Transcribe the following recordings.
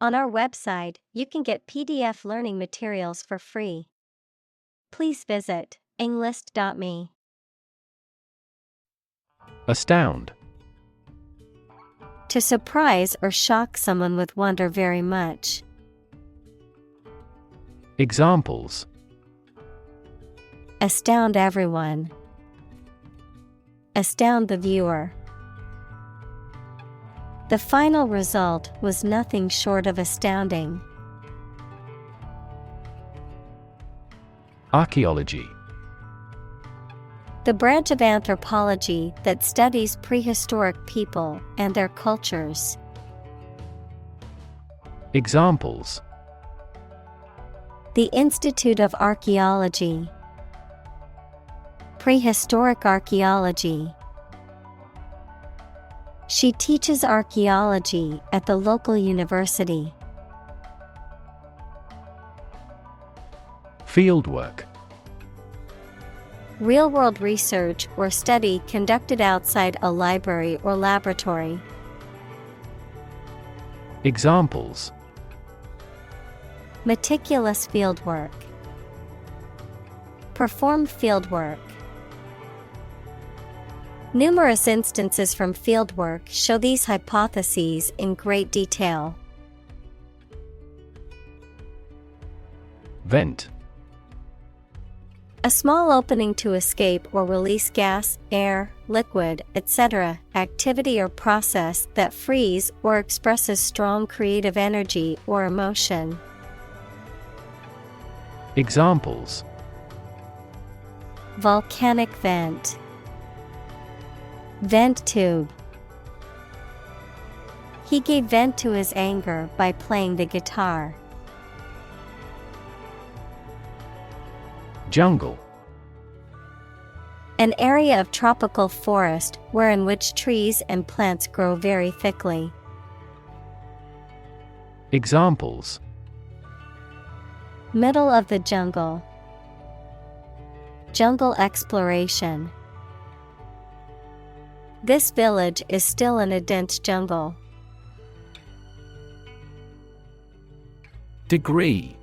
On our website, you can get PDF learning materials for free. Please visit englist.me. Astound. To surprise or shock someone with wonder very much. Examples: Astound everyone. Astound the viewer. The final result was nothing short of astounding. Archaeology. The branch of anthropology that studies prehistoric people and their cultures. Examples: The Institute of Archaeology. Prehistoric archaeology. She teaches archaeology at the local university. Fieldwork. Real-world research or study conducted outside a library or laboratory. Examples: Meticulous fieldwork. Perform fieldwork. Numerous instances from fieldwork show these hypotheses in great detail. Vent. A small opening to escape or release gas, air, liquid, etc., activity or process that frees or expresses strong creative energy or emotion. Examples: Volcanic vent. Vent tube. He gave vent to his anger by playing the guitar. Jungle. An area of tropical forest wherein which trees and plants grow very thickly. Examples: Middle of the jungle. Jungle exploration. This village is still in a dense jungle. Degree.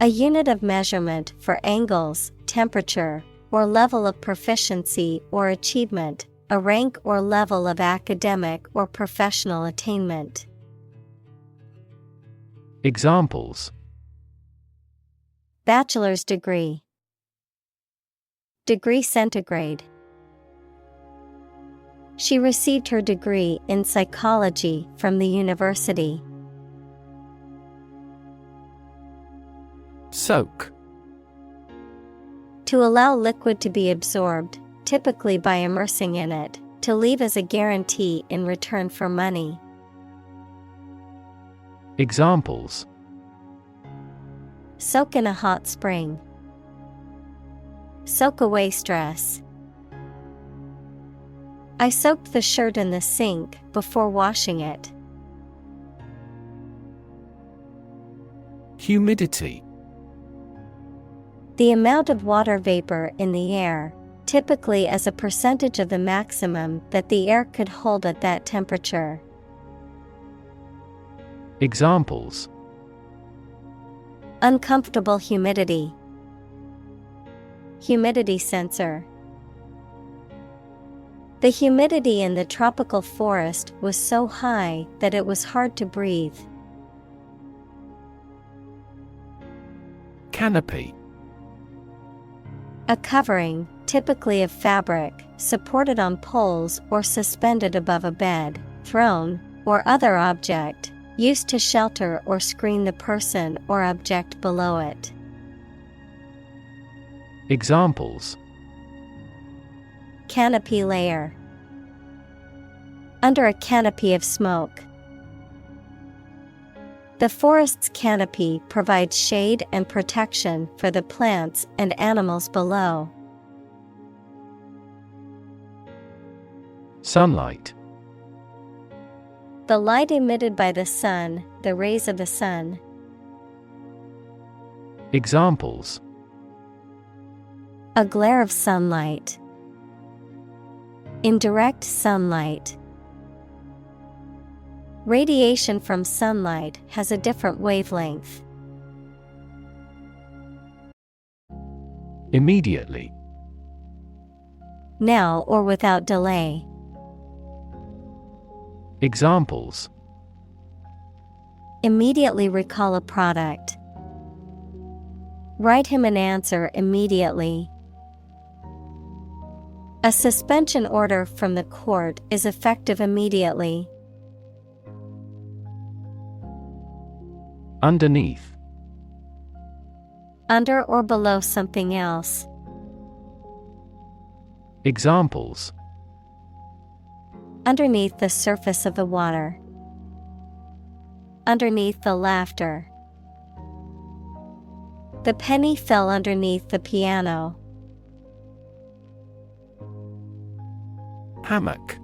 A unit of measurement for angles, temperature, or level of proficiency or achievement, a rank or level of academic or professional attainment. Examples: Bachelor's degree. Degree centigrade. She received her degree in psychology from the university. Soak. To allow liquid to be absorbed, typically by immersing in it, to leave as a guarantee in return for money. Examples: Soak in a hot spring. Soak away stress. I soaked the shirt in the sink before washing it. Humidity. The amount of water vapor in the air, typically as a percentage of the maximum that the air could hold at that temperature. Examples: Uncomfortable humidity. Humidity sensor. The humidity in the tropical forest was so high that it was hard to breathe. Canopy. A covering, typically of fabric, supported on poles or suspended above a bed, throne, or other object, used to shelter or screen the person or object below it. Examples: Canopy layer. Under a canopy of smoke. The forest's canopy provides shade and protection for the plants and animals below. Sunlight. The light emitted by the sun, the rays of the sun. Examples: A glare of sunlight. In direct sunlight. Radiation from sunlight has a different wavelength. Immediately. Now or without delay. Examples: Immediately recall a product. Write him an answer immediately. A suspension order from the court is effective immediately. Underneath. Under or below something else. Examples: Underneath the surface of the water. Underneath the laughter. The penny fell underneath the piano. Hammock.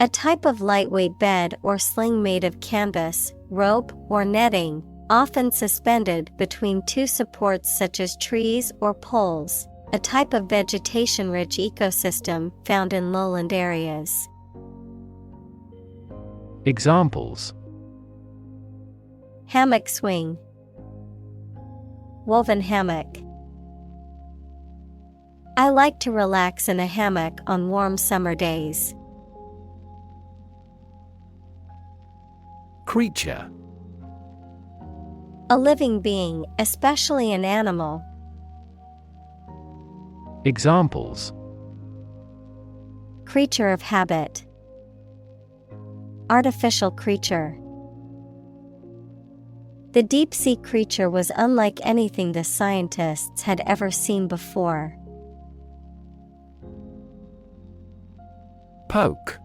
A type of lightweight bed or sling made of canvas, rope, or netting, often suspended between two supports such as trees or poles, a type of vegetation-rich ecosystem found in lowland areas. Examples: Hammock swing. Woven hammock. I like to relax in a hammock on warm summer days. Creature. A living being, especially an animal. Examples: Creature of habit. Artificial creature. The deep-sea creature was unlike anything the scientists had ever seen before. Poke.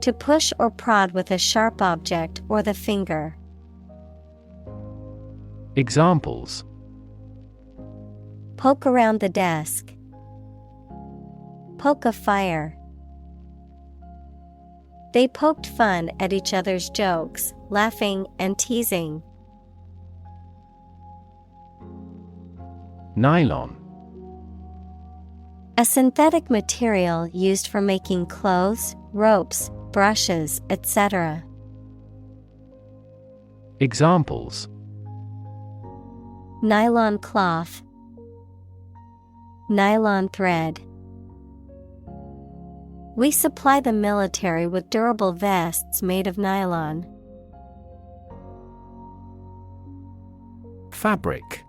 To push or prod with a sharp object or the finger. Examples: Poke around the desk. Poke a fire. They poked fun at each other's jokes, laughing and teasing. Nylon. A synthetic material used for making clothes, ropes, brushes, etc. Examples: Nylon cloth. Nylon thread. We supply the military with durable vests made of nylon. Fabric.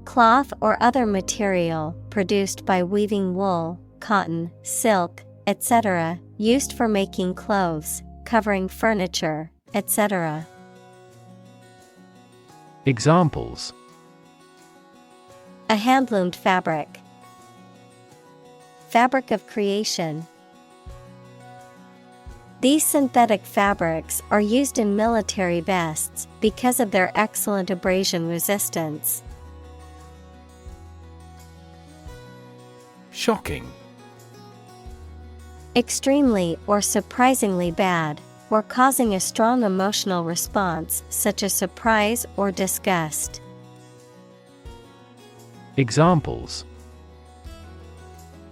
Cloth or other material produced by weaving wool, cotton, silk, etc., used for making clothes, covering furniture, etc. Examples: A hand-loomed fabric. Fabric of creation. These synthetic fabrics are used in military vests because of their excellent abrasion resistance. Shocking. Extremely or surprisingly bad, or causing a strong emotional response such as surprise or disgust. Examples: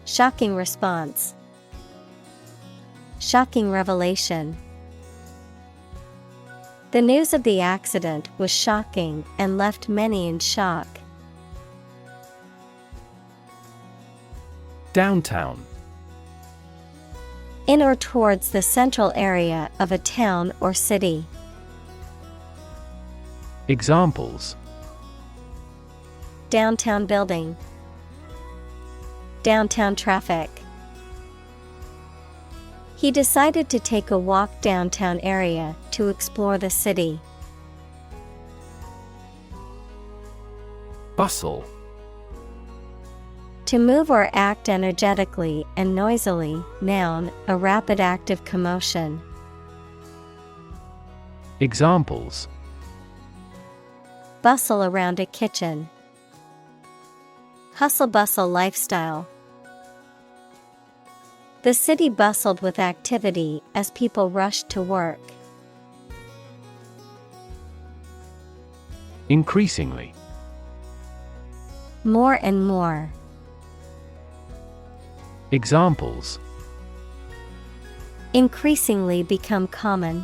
Shocking response. Shocking revelation. The news of the accident was shocking and left many in shock. Downtown. In or towards the central area of a town or city. Examples: Downtown building. Downtown traffic. He decided to take a walk downtown area to explore the city. Bustle. To move or act energetically and noisily, noun, a rapid active commotion. Examples: Bustle around a kitchen. Hustle-bustle lifestyle. The city bustled with activity as people rushed to work. Increasingly. More and more. Examples: Increasingly become common.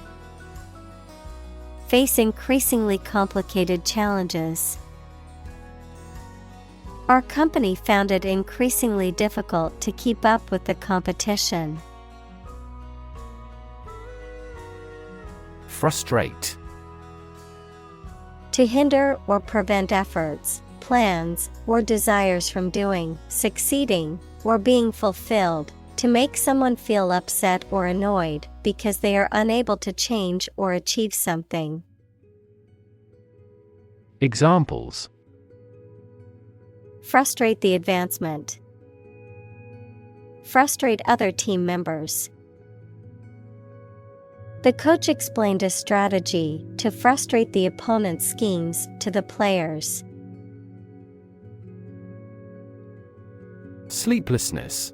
Face increasingly complicated challenges. Our company found it increasingly difficult to keep up with the competition. Frustrate. To hinder or prevent efforts, plans, or desires from doing, succeeding, or being fulfilled. To make someone feel upset or annoyed because they are unable to change or achieve something. Examples: frustrate the advancement, frustrate other team members. The coach explained a strategy to frustrate the opponent's schemes to the players. Sleeplessness.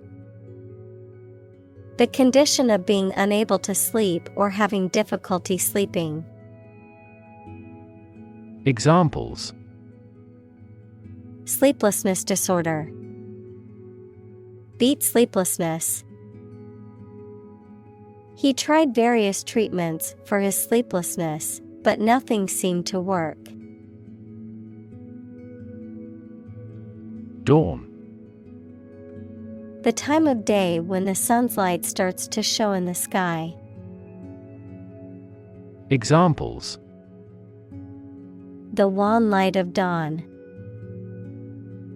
The condition of being unable to sleep or having difficulty sleeping. Examples: sleeplessness disorder, beat sleeplessness. He tried various treatments for his sleeplessness, but nothing seemed to work. Dawn. The time of day when the sun's light starts to show in the sky. Examples: the wan light of dawn,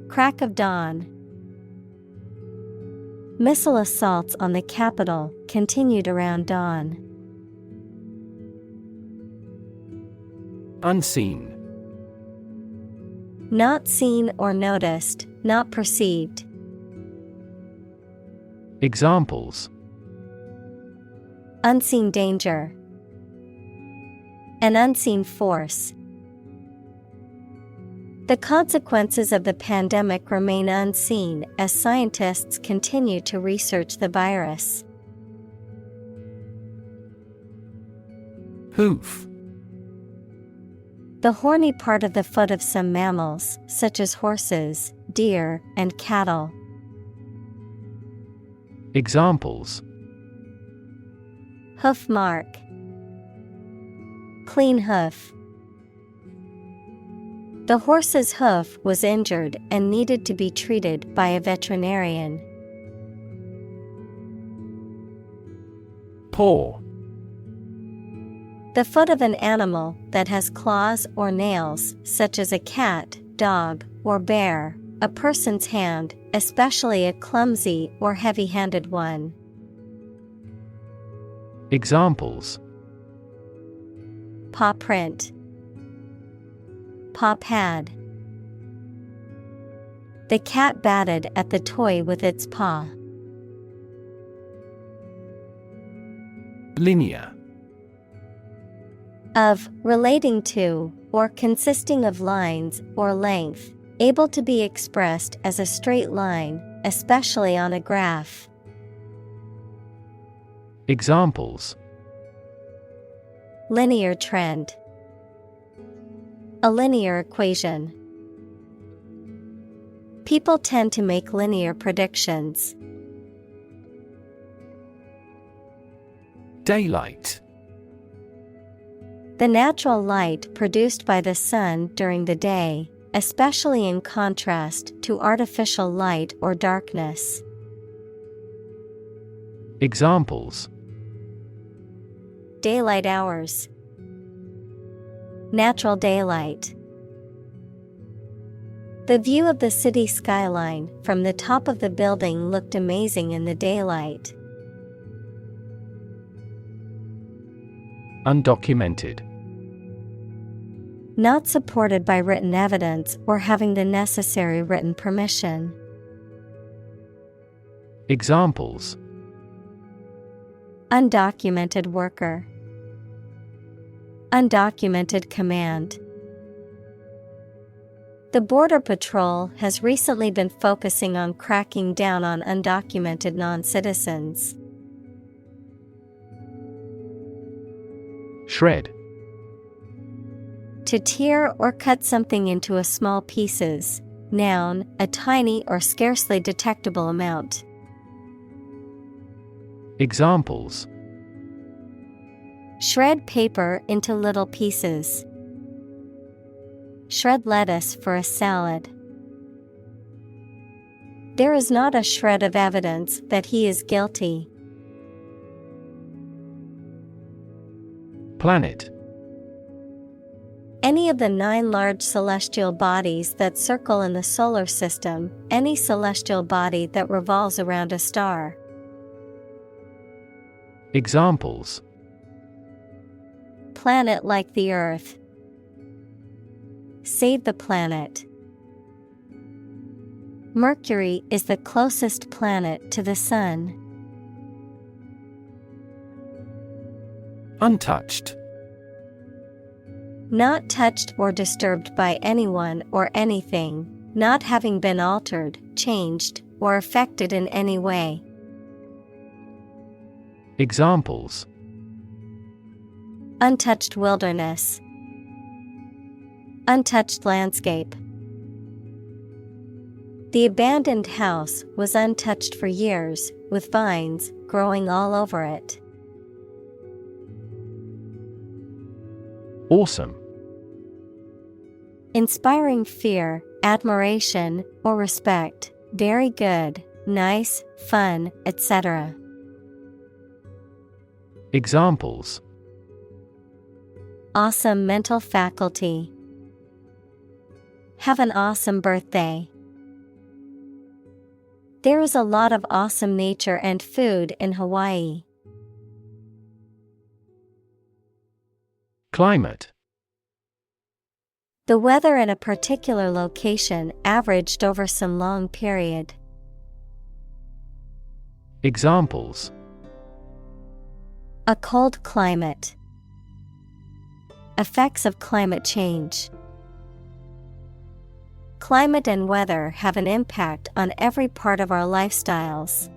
crack of dawn. Missile assaults on the capital continued around dawn. Unseen. Not seen or noticed, not perceived. Examples: unseen danger, an unseen force. The consequences of the pandemic remain unseen as scientists continue to research the virus. Hoof. The horny part of the foot of some mammals, such as horses, deer, and cattle. Examples: hoof mark, clean hoof. The horse's hoof was injured and needed to be treated by a veterinarian. Paw. The foot of an animal that has claws or nails, such as a cat, dog, or bear. A person's hand, especially a clumsy or heavy-handed one. Examples: paw print, paw pad. The cat batted at the toy with its paw. Linear. Of, relating to, or consisting of lines or length, able to be expressed as a straight line, especially on a graph. Examples: linear trend, a linear equation. People tend to make linear predictions. Daylight. The natural light produced by the sun during the day, especially in contrast to artificial light or darkness. Examples: daylight hours, natural daylight. The view of the city skyline from the top of the building looked amazing in the daylight. Undocumented. Not supported by written evidence or having the necessary written permission. Examples: undocumented worker, undocumented command. The Border Patrol has recently been focusing on cracking down on undocumented non-citizens. Shred. To tear or cut something into a small pieces. Noun, a tiny or scarcely detectable amount. Examples: Shred paper into little pieces. Shred lettuce for a salad. There is not a shred of evidence that he is guilty. Planet. Any of the 9 large celestial bodies that circle in the solar system, any celestial body that revolves around a star. Examples: Planet like the Earth. Save the planet. Mercury is the closest planet to the Sun. Untouched. Not touched or disturbed by anyone or anything, not having been altered, changed, or affected in any way. Examples: Untouched wilderness. Untouched landscape. The abandoned house was untouched for years, with vines growing all over it. Awesome. Inspiring fear, admiration, or respect. Very good, nice, fun, etc. Examples: Awesome mental faculty. Have an awesome birthday. There is a lot of awesome nature and food in Hawaii. Climate. The weather in a particular location averaged over some long period. Examples: A cold climate. Effects of climate change. Climate and weather have an impact on every part of our lifestyles.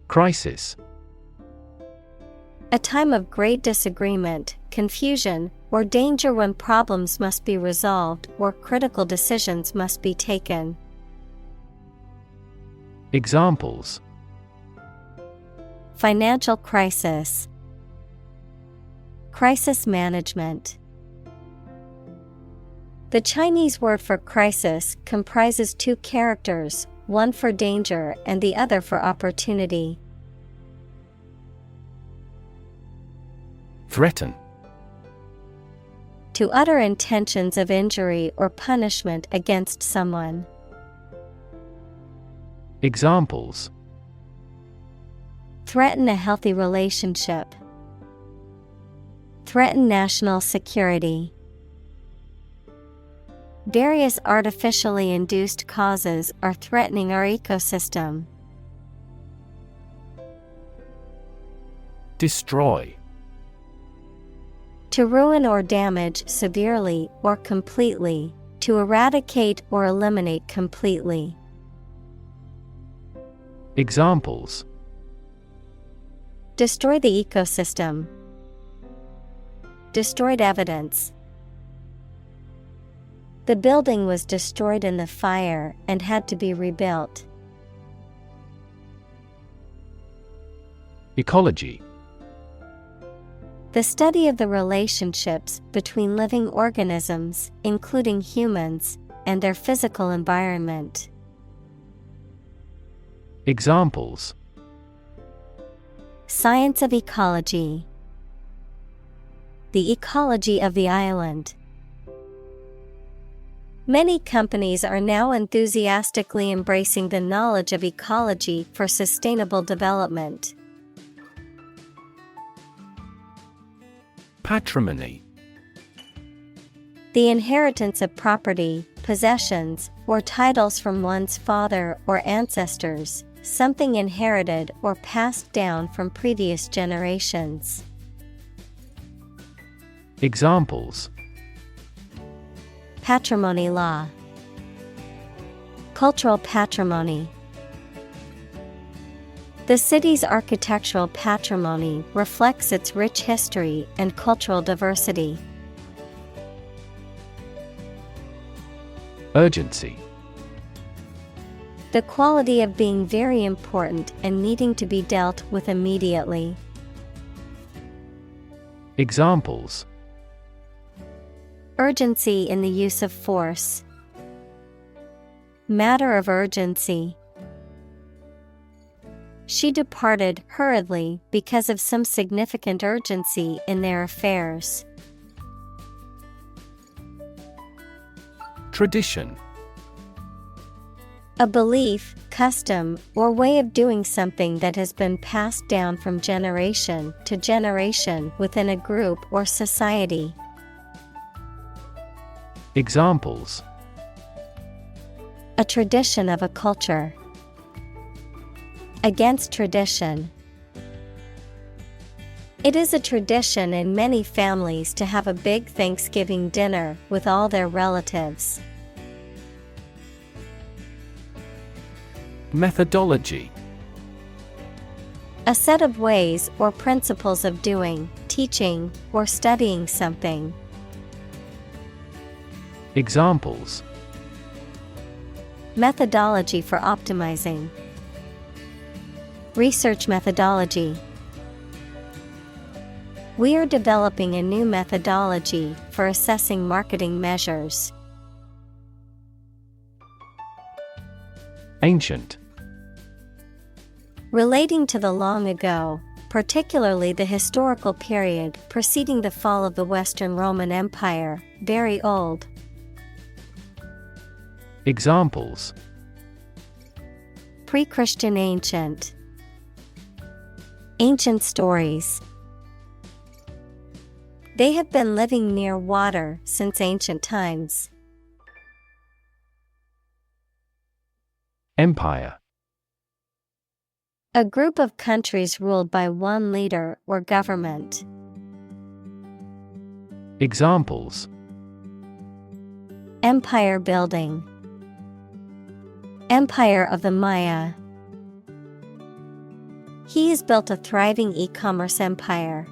Crisis. A time of great disagreement, confusion, or danger when problems must be resolved or critical decisions must be taken. Examples: Financial crisis. Crisis management. The Chinese word for crisis comprises 2 characters, one for danger and the other for opportunity. Threaten. To utter intentions of injury or punishment against someone. Examples: Threaten a healthy relationship. Threaten national security. Various artificially induced causes are threatening our ecosystem. Destroy. To ruin or damage severely or completely, to eradicate or eliminate completely. Examples: Destroy the ecosystem. Destroyed evidence. The building was destroyed in the fire and had to be rebuilt. Ecology. The study of the relationships between living organisms, including humans, and their physical environment. Examples: Science of ecology. The ecology of the island. Many companies are now enthusiastically embracing the knowledge of ecology for sustainable development. Patrimony. The inheritance of property, possessions, or titles from one's father or ancestors, something inherited or passed down from previous generations. Examples: Patrimony law. Cultural patrimony. The city's architectural patrimony reflects its rich history and cultural diversity. Urgency. The quality of being very important and needing to be dealt with immediately. Examples: Urgency in the use of force. Matter of urgency. She departed hurriedly because of some significant urgency in their affairs. Tradition. A belief, custom, or way of doing something that has been passed down from generation to generation within a group or society. Examples: A tradition of a culture. Against tradition. It is a tradition in many families to have a big Thanksgiving dinner with all their relatives. Methodology. A set of ways or principles of doing, teaching, or studying something. Examples: Methodology for optimizing. Research methodology. We are developing a new methodology for assessing marketing measures. Ancient. Relating to the long ago, particularly the historical period preceding the fall of the Western Roman Empire, very old. Examples: Pre-Christian ancient. Ancient stories. They have been living near water since ancient times. Empire. A group of countries ruled by one leader or government. Examples: Empire building. Empire of the Maya. He has built a thriving e-commerce empire.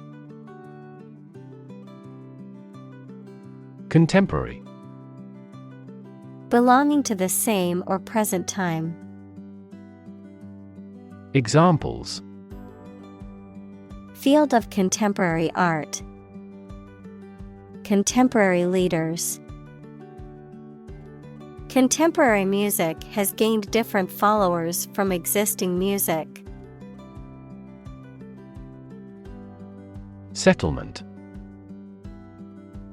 Contemporary. Belonging to the same or present time. Examples: Field of contemporary art. Contemporary leaders. Contemporary music has gained different followers from existing music. Settlement.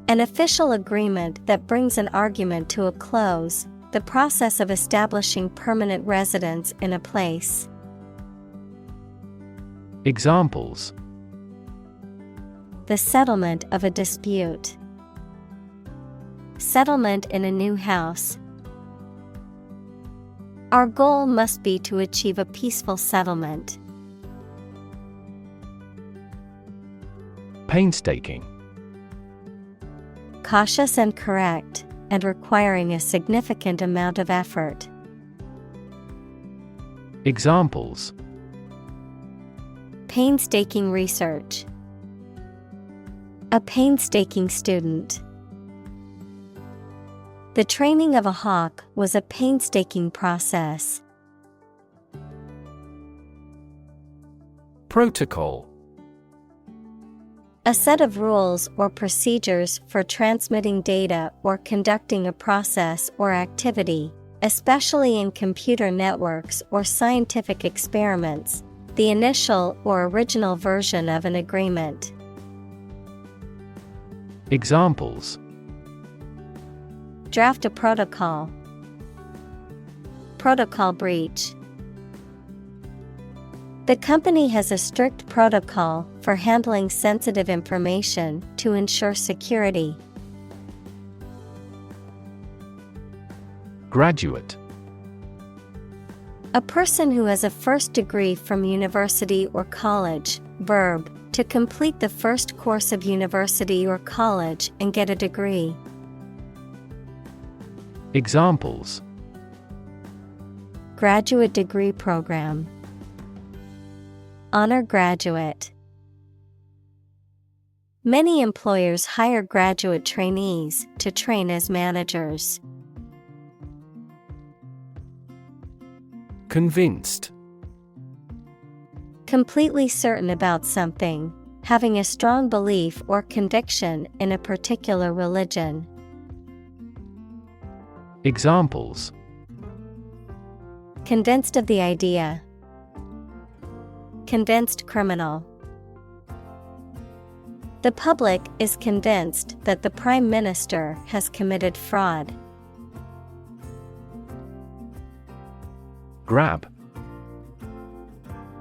An official agreement that brings an argument to a close, the process of establishing permanent residence in a place. Examples: The settlement of a dispute. Settlement in a new house. Our goal must be to achieve a peaceful settlement. Painstaking. Cautious and correct, and requiring a significant amount of effort. Examples: Painstaking research. A painstaking student. The training of a hawk was a painstaking process. Protocol. A set of rules or procedures for transmitting data or conducting a process or activity, especially in computer networks or scientific experiments, the initial or original version of an agreement. Examples: Draft a protocol. Protocol breach. The company has a strict protocol for handling sensitive information to ensure security. Graduate. A person who has a first degree from university or college. Verb, to complete the first course of university or college and get a degree. Examples: Graduate degree program. Honor graduate. Many employers hire graduate trainees to train as managers. Convinced. Completely certain about something, having a strong belief or conviction in a particular religion. Examples: Convinced of the idea. Convinced criminal. The public is convinced that the Prime Minister has committed fraud. Grab.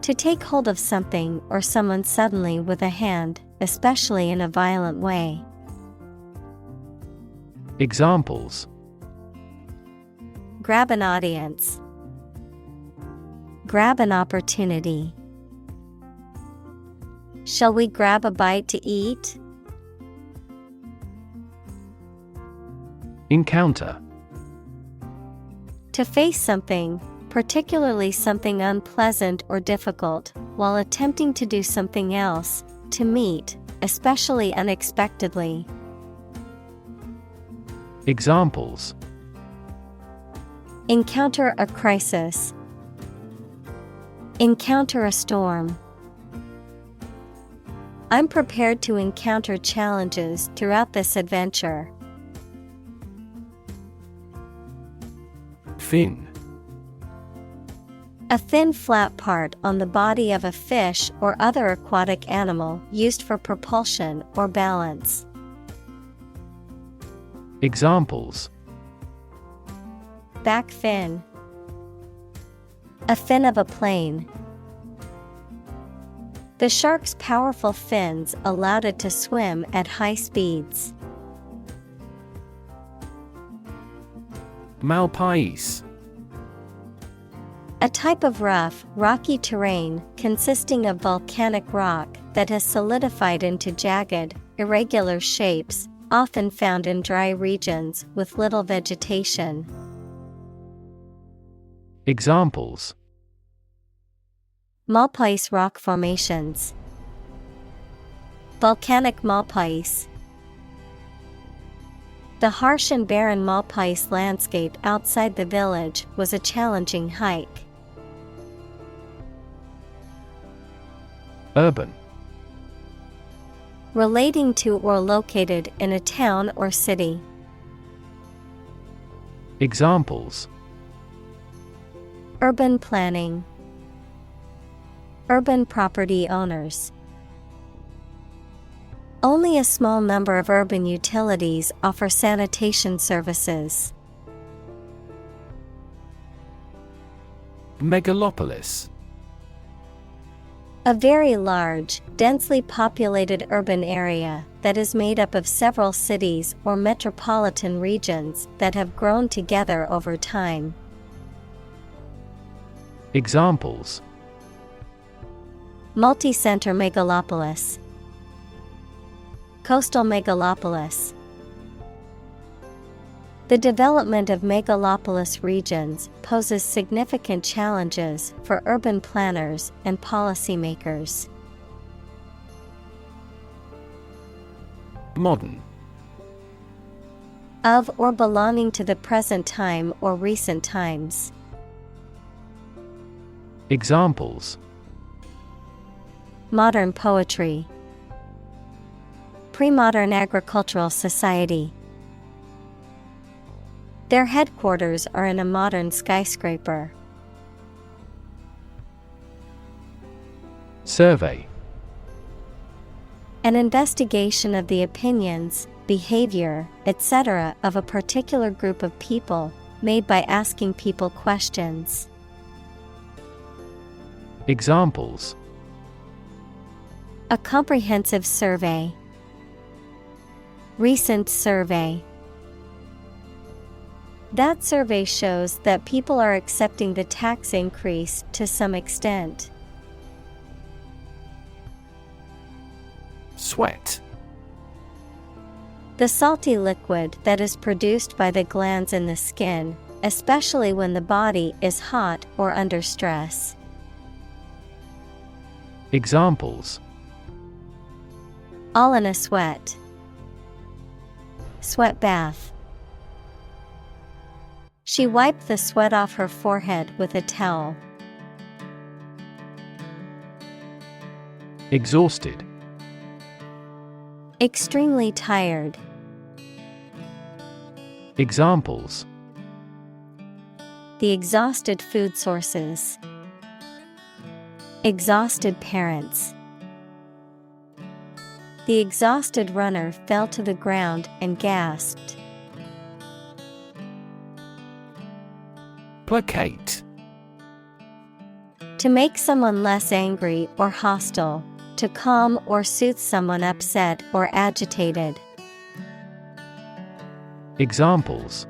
To take hold of something or someone suddenly with a hand, especially in a violent way. Examples: Grab an audience. Grab an opportunity. Shall we grab a bite to eat? Encounter. To face something, particularly something unpleasant or difficult, while attempting to do something else, to meet, especially unexpectedly. Examples: Encounter a crisis. Encounter a storm. I'm prepared to encounter challenges throughout this adventure. Fin. A thin flat part on the body of a fish or other aquatic animal used for propulsion or balance. Examples: Back fin. A fin of a plane. The shark's powerful fins allowed it to swim at high speeds. Malpais. A type of rough, rocky terrain consisting of volcanic rock that has solidified into jagged, irregular shapes, often found in dry regions with little vegetation. Examples: Malpais rock formations. Volcanic malpais. The harsh and barren malpais landscape outside the village was a challenging hike. Urban. Relating to or located in a town or city. Examples: Urban planning. Urban property owners. Only a small number of urban utilities offer sanitation services. Megalopolis. A very large, densely populated urban area that is made up of several cities or metropolitan regions that have grown together over time. Examples: Multi-center megalopolis. Coastal megalopolis. The development of megalopolis regions poses significant challenges for urban planners and policymakers. Modern. Of or belonging to the present time or recent times. Examples: Modern poetry. Pre-modern agricultural society. Their headquarters are in a modern skyscraper. Survey. An investigation of the opinions, behavior, etc. of a particular group of people, made by asking people questions. Examples: A comprehensive survey. Recent survey. That survey shows that people are accepting the tax increase to some extent. Sweat. The salty liquid that is produced by the glands in the skin, especially when the body is hot or under stress. Examples: All in a sweat. Sweat bath. She wiped the sweat off her forehead with a towel. Exhausted. Extremely tired. Examples: The exhausted food sources. Exhausted parents. The exhausted runner fell to the ground and gasped. Placate. To make someone less angry or hostile, to calm or soothe someone upset or agitated. Examples: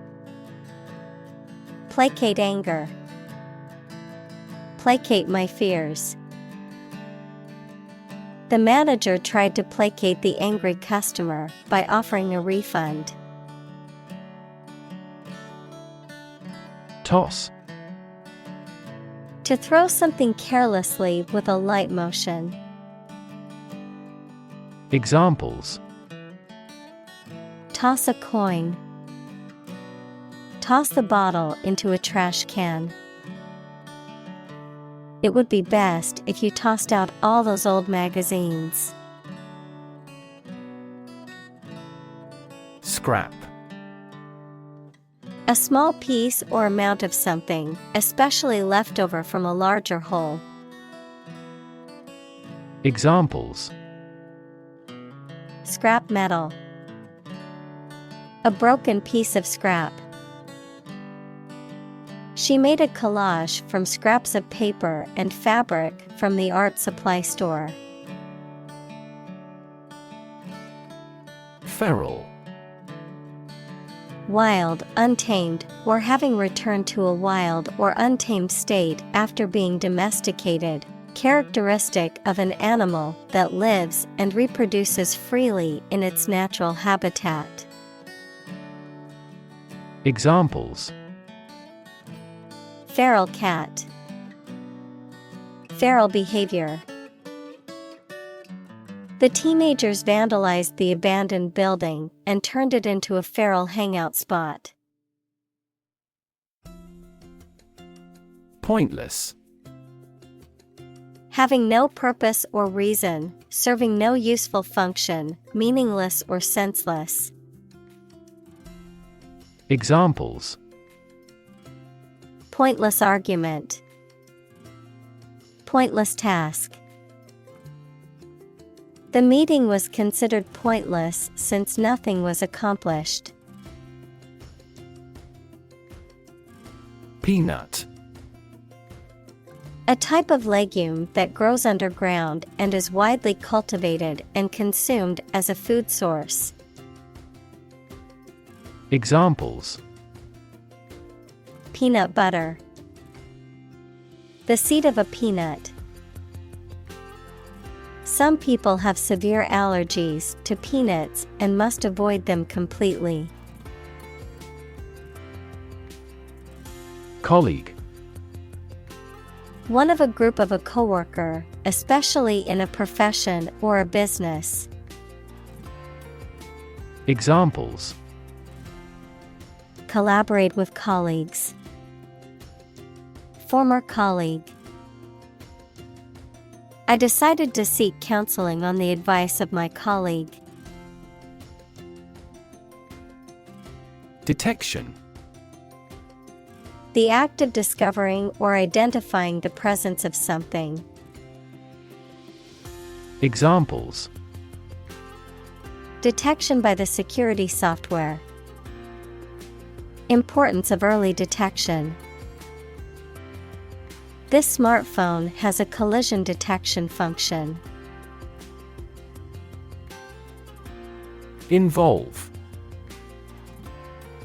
Placate anger. Placate my fears. The manager tried to placate the angry customer by offering a refund. Toss. To throw something carelessly with a light motion. Examples: Toss a coin. Toss the bottle into a trash can. It would be best if you tossed out all those old magazines. Scrap. A small piece or amount of something, especially leftover from a larger whole. Examples: Scrap metal. A broken piece of scrap. She made a collage from scraps of paper and fabric from the art supply store. Feral. Wild, untamed, or having returned to a wild or untamed state after being domesticated, characteristic of an animal that lives and reproduces freely in its natural habitat. Examples: Feral cat. Feral behavior. The teenagers vandalized the abandoned building and turned it into a feral hangout spot. Pointless. Having no purpose or reason, serving no useful function, meaningless or senseless. Examples: Pointless argument. Pointless task. The meeting was considered pointless since nothing was accomplished. Peanut. A type of legume that grows underground and is widely cultivated and consumed as a food source. Examples: Peanut butter. The seed of a peanut. Some people have severe allergies to peanuts and must avoid them completely. Colleague. One of a group of a coworker, especially in a profession or a business. Examples: Collaborate with colleagues. Former colleague. I decided to seek counseling on the advice of my colleague. Detection. The act of discovering or identifying the presence of something. Examples: Detection by the security software. Importance of early detection. This smartphone has a collision detection function. Involve.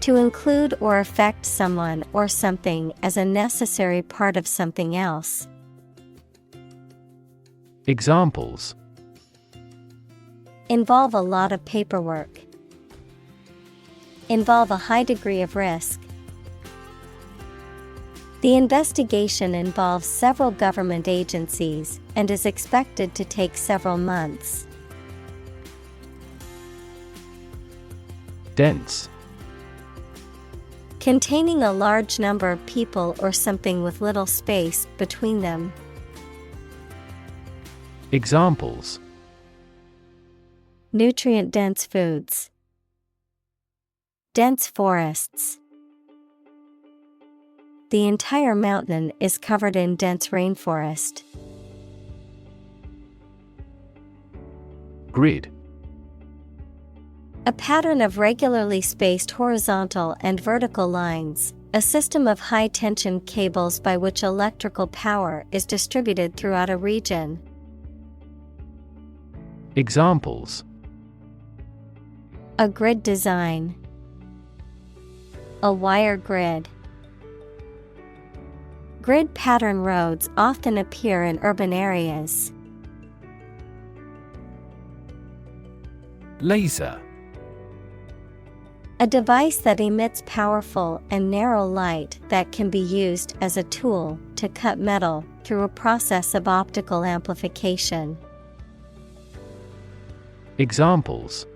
To include or affect someone or something as a necessary part of something else. Examples: Involve a lot of paperwork. Involve a high degree of risk. The investigation involves several government agencies and is expected to take several months. Dense. Containing a large number of people or something with little space between them. Examples: Nutrient-dense foods. Dense forests. The entire mountain is covered in dense rainforest. Grid. A pattern of regularly spaced horizontal and vertical lines, a system of high-tension cables by which electrical power is distributed throughout a region. Examples: A grid design. A wire grid. Grid pattern roads often appear in urban areas. Laser. A device that emits powerful and narrow light that can be used as a tool to cut metal through a process of optical amplification. Examples: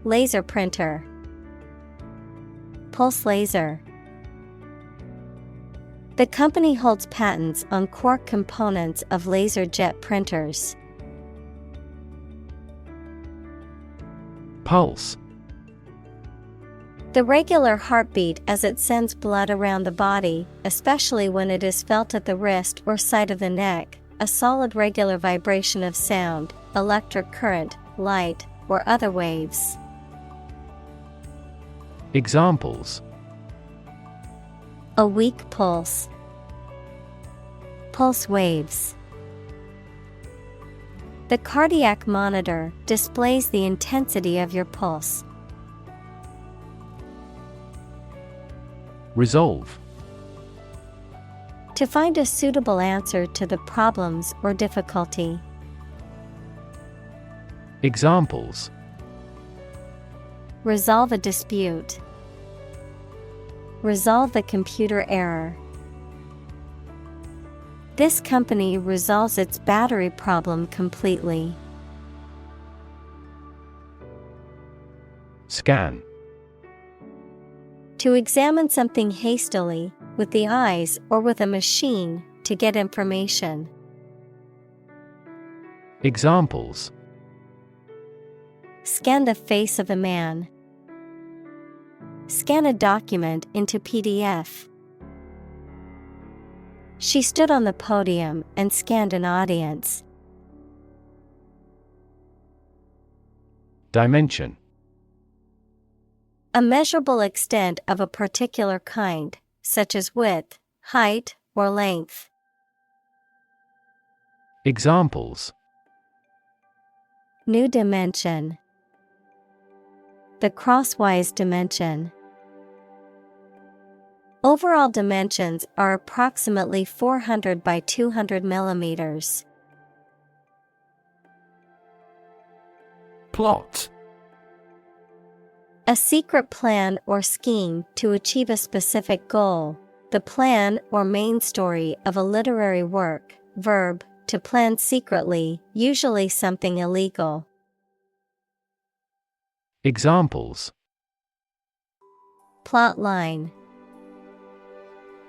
Laser printer. Pulse laser. The company holds patents on core components of laser jet printers. Pulse. The regular heartbeat as it sends blood around the body, especially when it is felt at the wrist or side of the neck, a solid regular vibration of sound, electric current, light, or other waves. Examples: A weak pulse. Pulse waves. The cardiac monitor displays the intensity of your pulse. Resolve. To find a suitable answer to the problems or difficulty. Examples: Resolve a dispute. Resolve the computer error. This company resolves its battery problem completely. Scan. To examine something hastily, with the eyes or with a machine, to get information. Examples: Scan the face of a man. Scan a document into PDF. She stood on the podium and scanned an audience. Dimension. A measurable extent of a particular kind, such as width, height, or length. Examples: New dimension. The crosswise dimension. Overall dimensions are approximately 400 by 200 millimeters. Plot. A secret plan or scheme to achieve a specific goal, the plan or main story of a literary work. Verb, to plan secretly, usually something illegal. Examples: Plot line.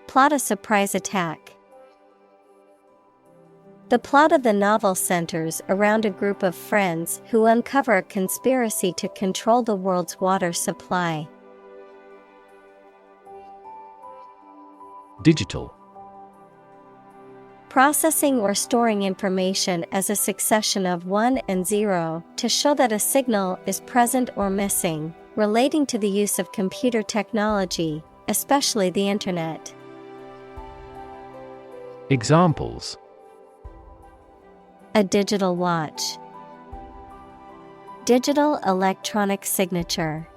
Plot a surprise attack. The plot of the novel centers around a group of friends who uncover a conspiracy to control the world's water supply. Digital. Processing or storing information as a succession of 1 and 0 to show that a signal is present or missing, relating to the use of computer technology, especially the Internet. Examples: A digital watch. Digital electronic signature.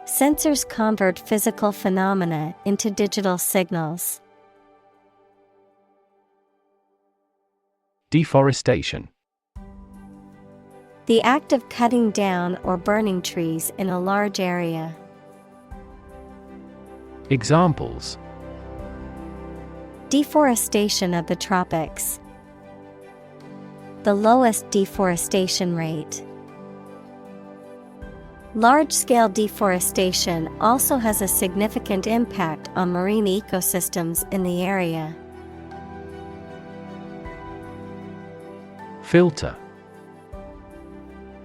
Sensors convert physical phenomena into digital signals. Deforestation. The act of cutting down or burning trees in a large area. Examples: Deforestation of the tropics. The lowest deforestation rate. Large-scale deforestation also has a significant impact on marine ecosystems in the area. Filter.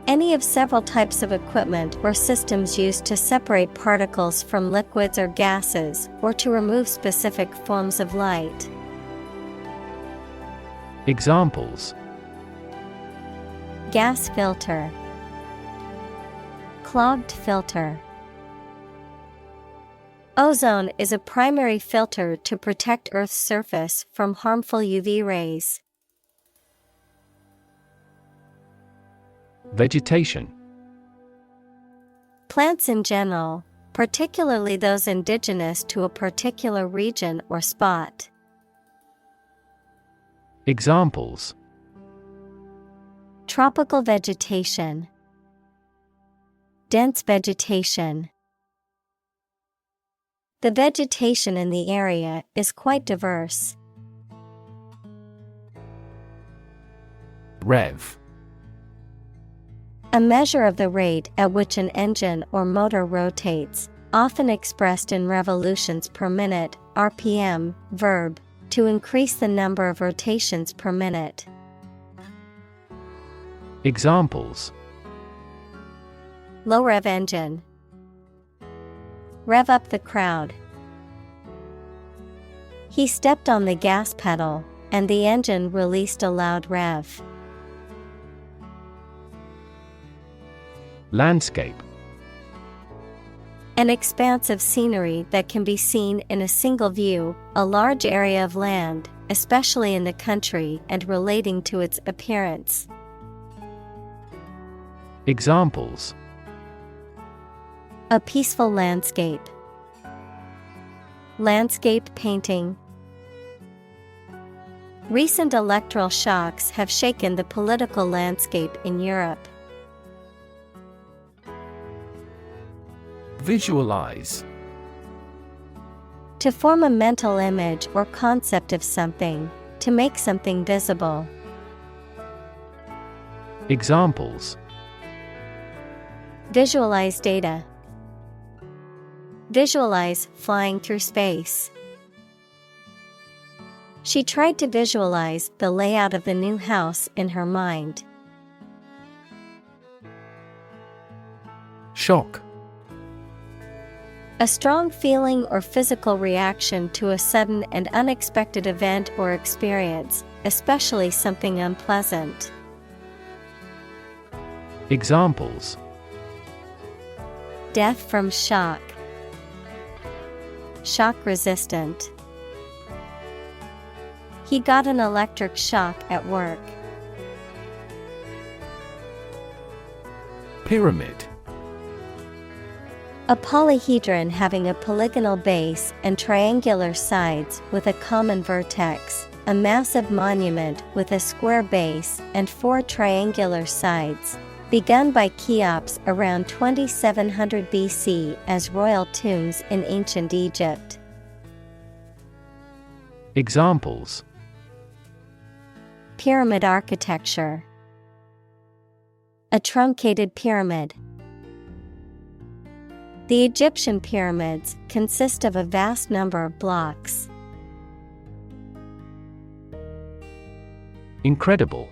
Any of several types of equipment or systems used to separate particles from liquids or gases or to remove specific forms of light. Examples: Gas filter, clogged filter. Ozone is a primary filter to protect Earth's surface from harmful UV rays. Vegetation. Plants in general, particularly those indigenous to a particular region or spot. Examples: Tropical vegetation, dense vegetation. The vegetation in the area is quite diverse. Rev. A measure of the rate at which an engine or motor rotates, often expressed in revolutions per minute, RPM, verb, to increase the number of rotations per minute. Examples: Low rev engine. Rev up the crowd. He stepped on the gas pedal, and the engine released a loud rev. Landscape. An expanse of scenery that can be seen in a single view, a large area of land, especially in the country and relating to its appearance. Examples: A peaceful landscape. Landscape painting. Recent electoral shocks have shaken the political landscape in Europe. Visualize. To form a mental image or concept of something, to make something visible. Examples: Visualize data. Visualize flying through space. She tried to visualize the layout of the new house in her mind. Shock. A strong feeling or physical reaction to a sudden and unexpected event or experience, especially something unpleasant. Examples: Death from shock. Shock resistant. He got an electric shock at work. Pyramid. A polyhedron having a polygonal base and triangular sides with a common vertex, a massive monument with a square base and 4 triangular sides, begun by Cheops around 2700 BC as royal tombs in ancient Egypt. Examples: Pyramid architecture. A truncated pyramid. The Egyptian pyramids consist of a vast number of blocks. Incredible.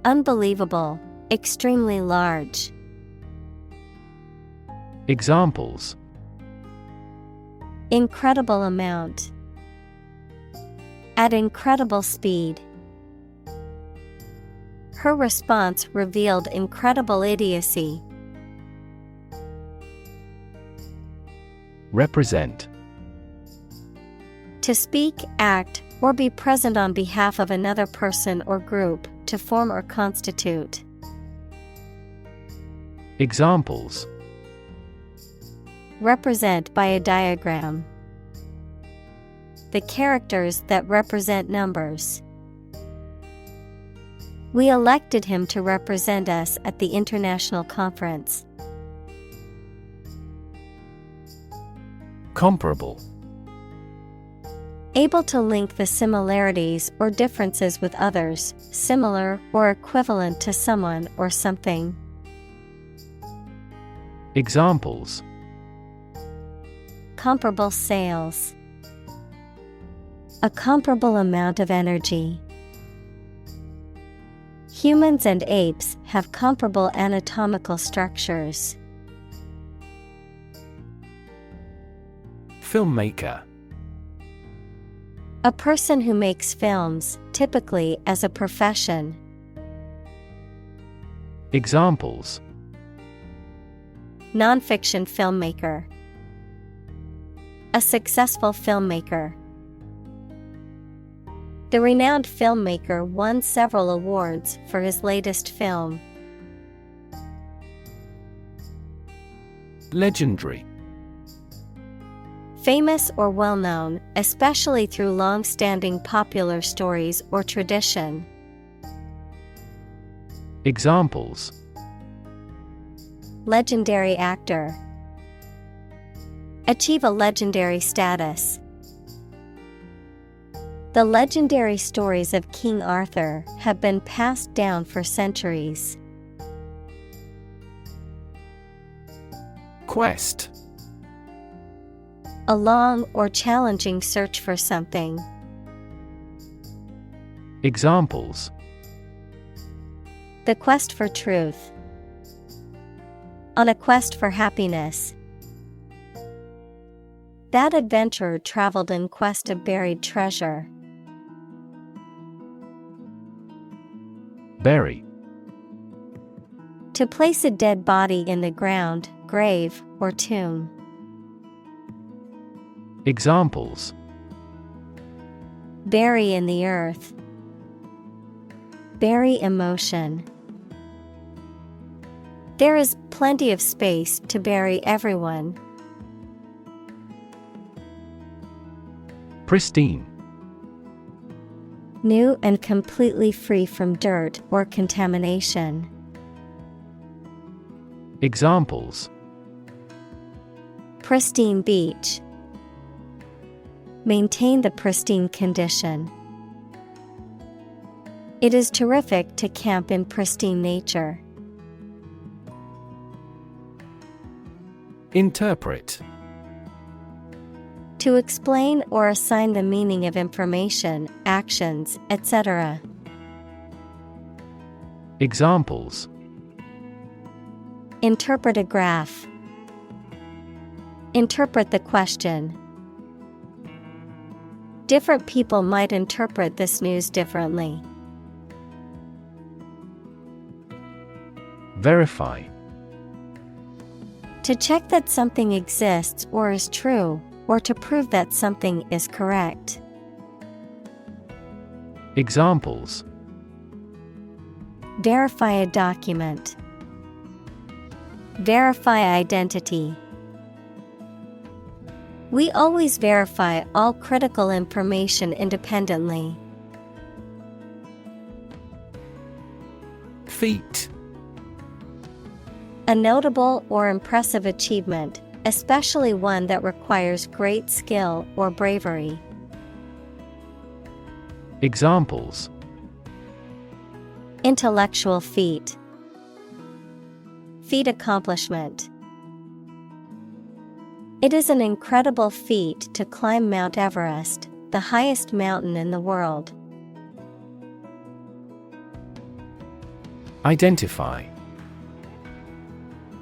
Unbelievable, extremely large. Examples: Incredible amount. At incredible speed. Her response revealed incredible idiocy. Represent. To speak, act, or be present on behalf of another person or group, to form or constitute. Examples: Represent by a diagram. The characters that represent numbers. We elected him to represent us at the international conference. Comparable. Able to link the similarities or differences with others, similar or equivalent to someone or something. Examples: comparable sales, a comparable amount of energy. Humans and apes have comparable anatomical structures. Filmmaker. A person who makes films, typically as a profession. Examples: nonfiction filmmaker, a successful filmmaker. The renowned filmmaker won several awards for his latest film. Legendary. Famous or well-known, especially through long-standing popular stories or tradition. Examples: legendary actor, achieve a legendary status. The legendary stories of King Arthur have been passed down for centuries. Quest. A long or challenging search for something. Examples: the quest for truth, on a quest for happiness. That adventurer traveled in quest of buried treasure. Bury. To place a dead body in the ground, grave, or tomb. Examples: bury in the earth, bury emotion. There is plenty of space to bury everyone. Pristine. New and completely free from dirt or contamination. Examples: pristine beach, maintain the pristine condition. It is terrific to camp in pristine nature. Interpret. To explain or assign the meaning of information, actions, etc. Examples: interpret a graph, interpret the question. Different people might interpret this news differently. Verify. To check that something exists or is true, or to prove that something is correct. Examples: verify a document, verify identity. We always verify all critical information independently. Feat. A notable or impressive achievement, especially one that requires great skill or bravery. Examples: intellectual feat, feat accomplishment. It is an incredible feat to climb Mount Everest, the highest mountain in the world. Identify.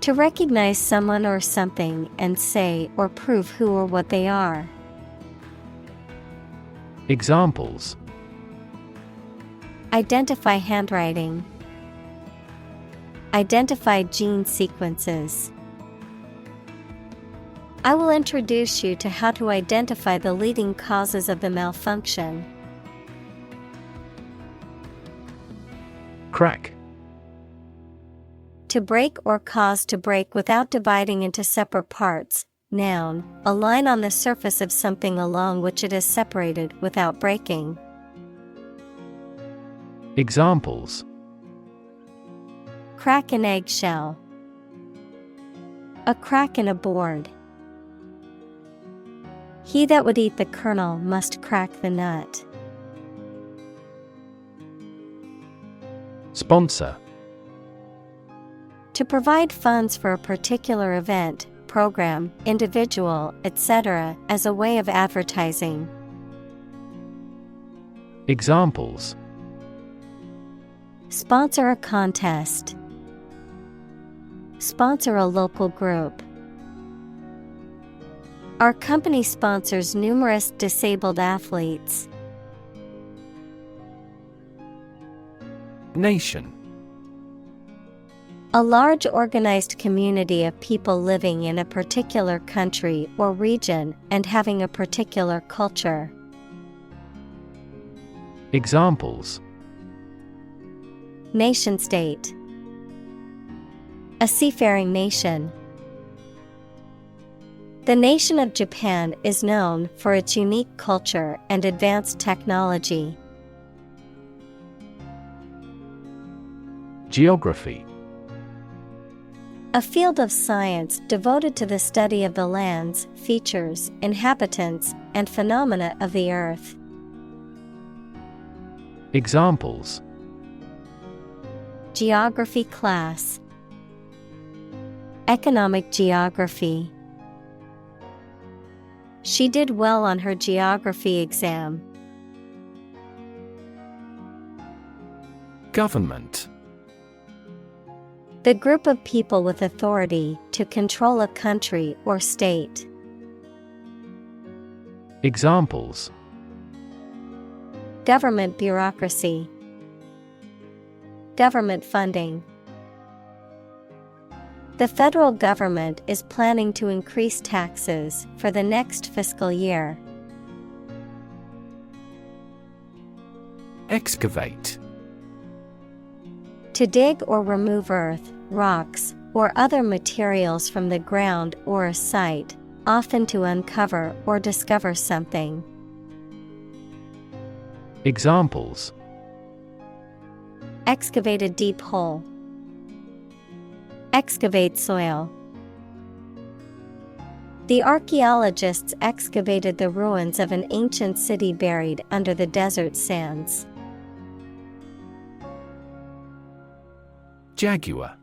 To recognize someone or something and say or prove who or what they are. Examples: identify handwriting, identify gene sequences. I will introduce you to how to identify the leading causes of the malfunction. Crack. To break or cause to break without dividing into separate parts. Noun, a line on the surface of something along which it is separated without breaking. Examples: crack an eggshell, a crack in a board. He that would eat the kernel must crack the nut. Sponsor. To provide funds for a particular event, program, individual, etc., as a way of advertising. Examples: Sponsor a contest. Sponsor a local group. Our company sponsors numerous disabled athletes. Nation. A large organized community of people living in a particular country or region and having a particular culture. Examples: Nation-state. A seafaring nation. The nation of Japan is known for its unique culture and advanced technology. Geography. A field of science devoted to the study of the lands, features, inhabitants, and phenomena of the earth. Examples: Geography class. Economic geography. She did well on her geography exam. Government. The group of people with authority to control a country or state. Examples: Government bureaucracy. Government funding. The federal government is planning to increase taxes for the next fiscal year. Excavate. To dig or remove earth, rocks, or other materials from the ground or a site, often to uncover or discover something. Examples: Excavate a deep hole. Excavate soil. The archaeologists excavated the ruins of an ancient city buried under the desert sands. Jaguar.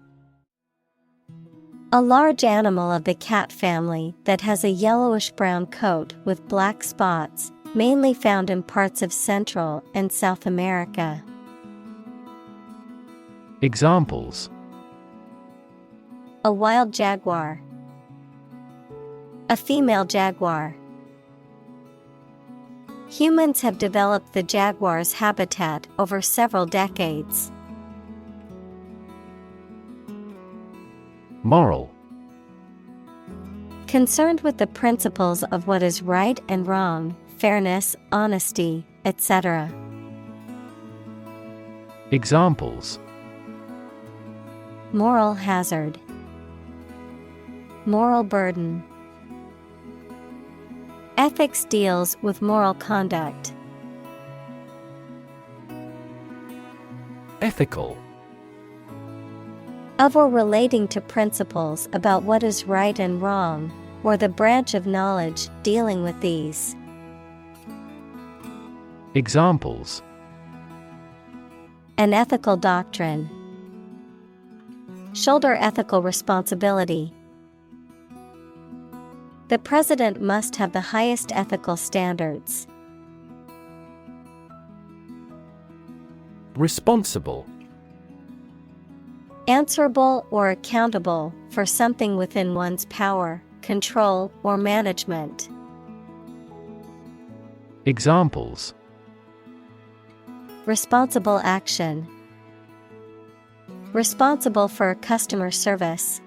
A large animal of the cat family that has a yellowish-brown coat with black spots, mainly found in parts of Central and South America. Examples: A wild jaguar. A female jaguar. Humans have developed the jaguar's habitat over several decades. Moral. Concerned with the principles of what is right and wrong, fairness, honesty, etc. Examples: Moral hazard. Moral burden. Ethics deals with moral conduct. Ethical. Of or relating to principles about what is right and wrong, or the branch of knowledge dealing with these. Examples: An ethical doctrine. Shoulder ethical responsibility. The president must have the highest ethical standards. Responsible. Answerable or accountable for something within one's power, control, or management. Examples: Responsible action. Responsible for customer service.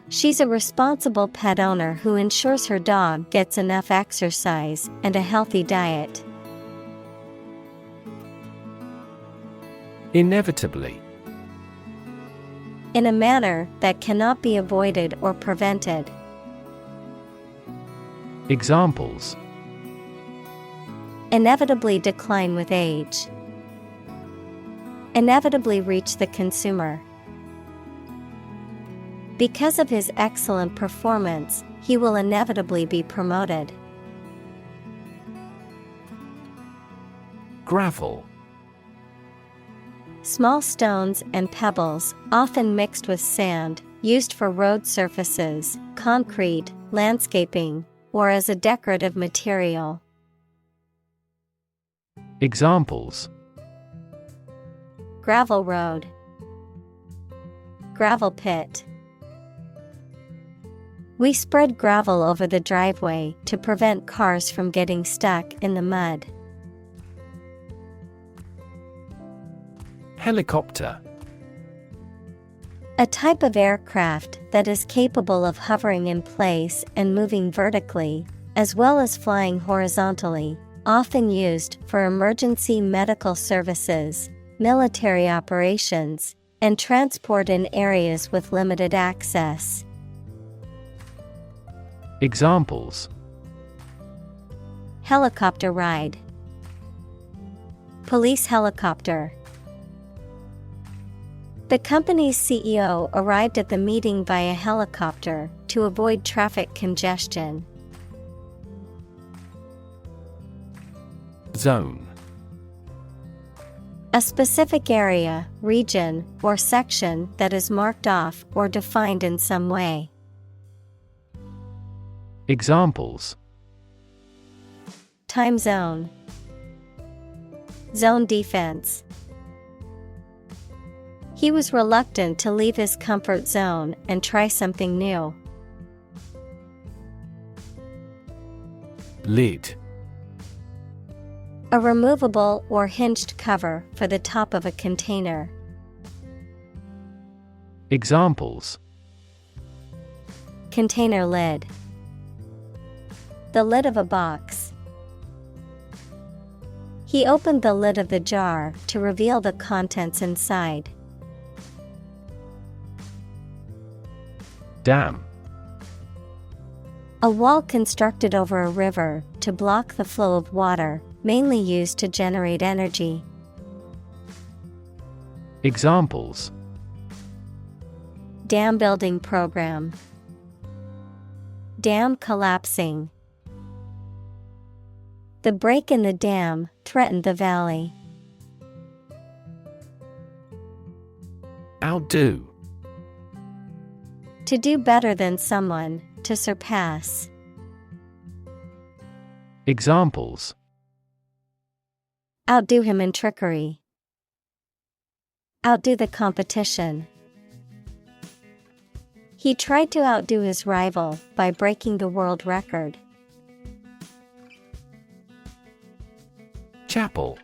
She's a responsible pet owner who ensures her dog gets enough exercise and a healthy diet. Inevitably. In a manner that cannot be avoided or prevented. Examples: Inevitably decline with age. Inevitably reach the consumer. Because of his excellent performance, he will inevitably be promoted. Gravel. Small stones and pebbles, often mixed with sand, used for road surfaces, concrete, landscaping, or as a decorative material. Examples: Gravel road, gravel pit. We spread gravel over the driveway to prevent cars from getting stuck in the mud. Helicopter. A type of aircraft that is capable of hovering in place and moving vertically, as well as flying horizontally, often used for emergency medical services, military operations, and transport in areas with limited access. Examples: Helicopter ride, police helicopter. The company's CEO arrived at the meeting via helicopter to avoid traffic congestion. Zone. A specific area, region, or section that is marked off or defined in some way. Examples: Time zone, zone defense. He was reluctant to leave his comfort zone and try something new. Lid. A removable or hinged cover for the top of a container. Examples: Container lid, the lid of a box. He opened the lid of the jar to reveal the contents inside. Dam. A wall constructed over a river to block the flow of water, mainly used to generate energy. Examples: Dam building program, dam collapsing. The break in the dam threatened the valley. Outdo. To do better than someone, to surpass. Examples: Outdo him in trickery. Outdo the competition. He tried to outdo his rival by breaking the world record. Chapel.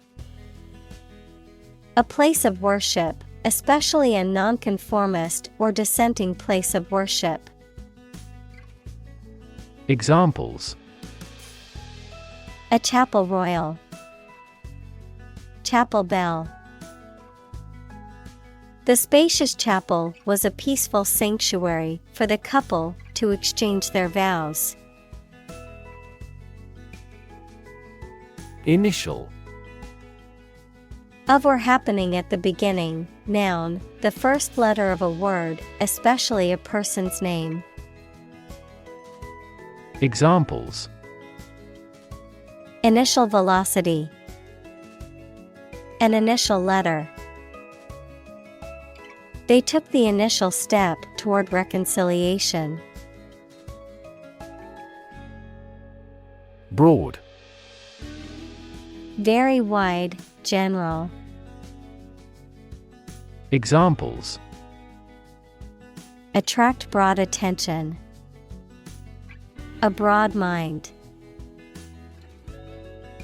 A place of worship, especially a nonconformist or dissenting place of worship. Examples: A chapel royal, chapel bell. The spacious chapel was a peaceful sanctuary for the couple to exchange their vows. Initial. Of or happening at the beginning, noun, the first letter of a word, especially a person's name. Examples: Initial velocity, an initial letter. They took the initial step toward reconciliation. Broad. Very wide, general. Examples: Attract broad attention. A broad mind.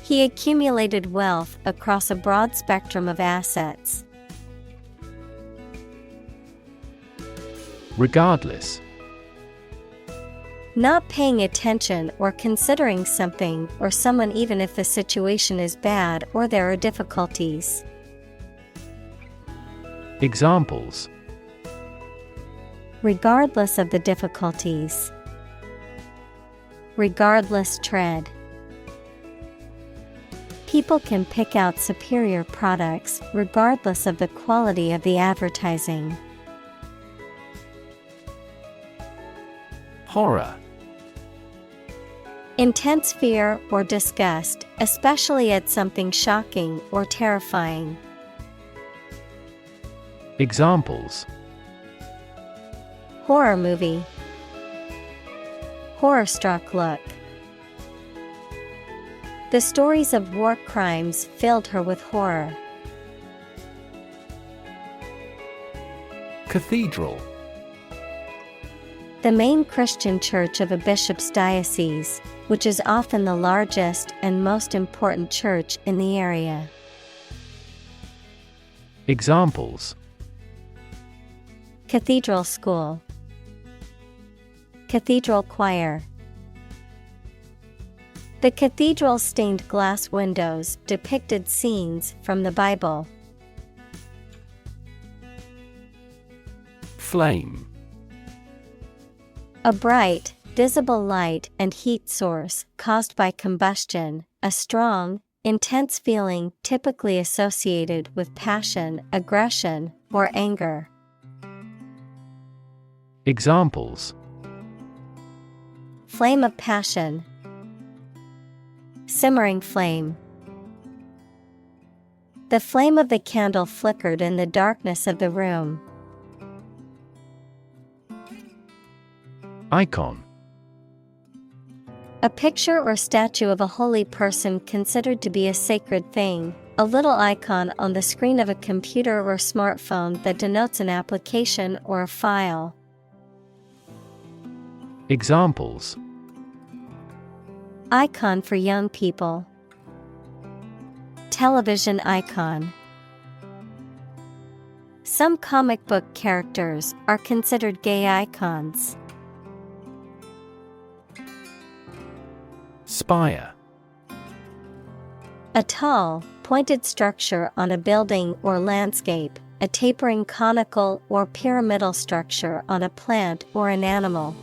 He accumulated wealth across a broad spectrum of assets. Regardless. Not paying attention or considering something or someone even if the situation is bad or there are difficulties. Examples: Regardless of the difficulties. Regardless tread. People can pick out superior products regardless of the quality of the advertising. Horror. Intense fear or disgust, especially at something shocking or terrifying. Examples: horror movie, horror-struck look. The stories of war crimes filled her with horror. Cathedral. The main Christian church of a bishop's diocese, which is often the largest and most important church in the area. Examples: cathedral school, cathedral choir. The cathedral's stained glass windows depicted scenes from the Bible. Flame. A bright, visible light and heat source caused by combustion, a strong, intense feeling typically associated with passion, aggression, or anger. Examples: flame of passion, simmering flame. The flame of the candle flickered in the darkness of the room. Icon. A picture or statue of a holy person considered to be a sacred thing, a little icon on the screen of a computer or smartphone that denotes an application or a file. Examples: icon for young people, television icon. Some comic book characters are considered gay icons. Spire. A tall, pointed structure on a building or landscape, a tapering conical or pyramidal structure on a plant or an animal.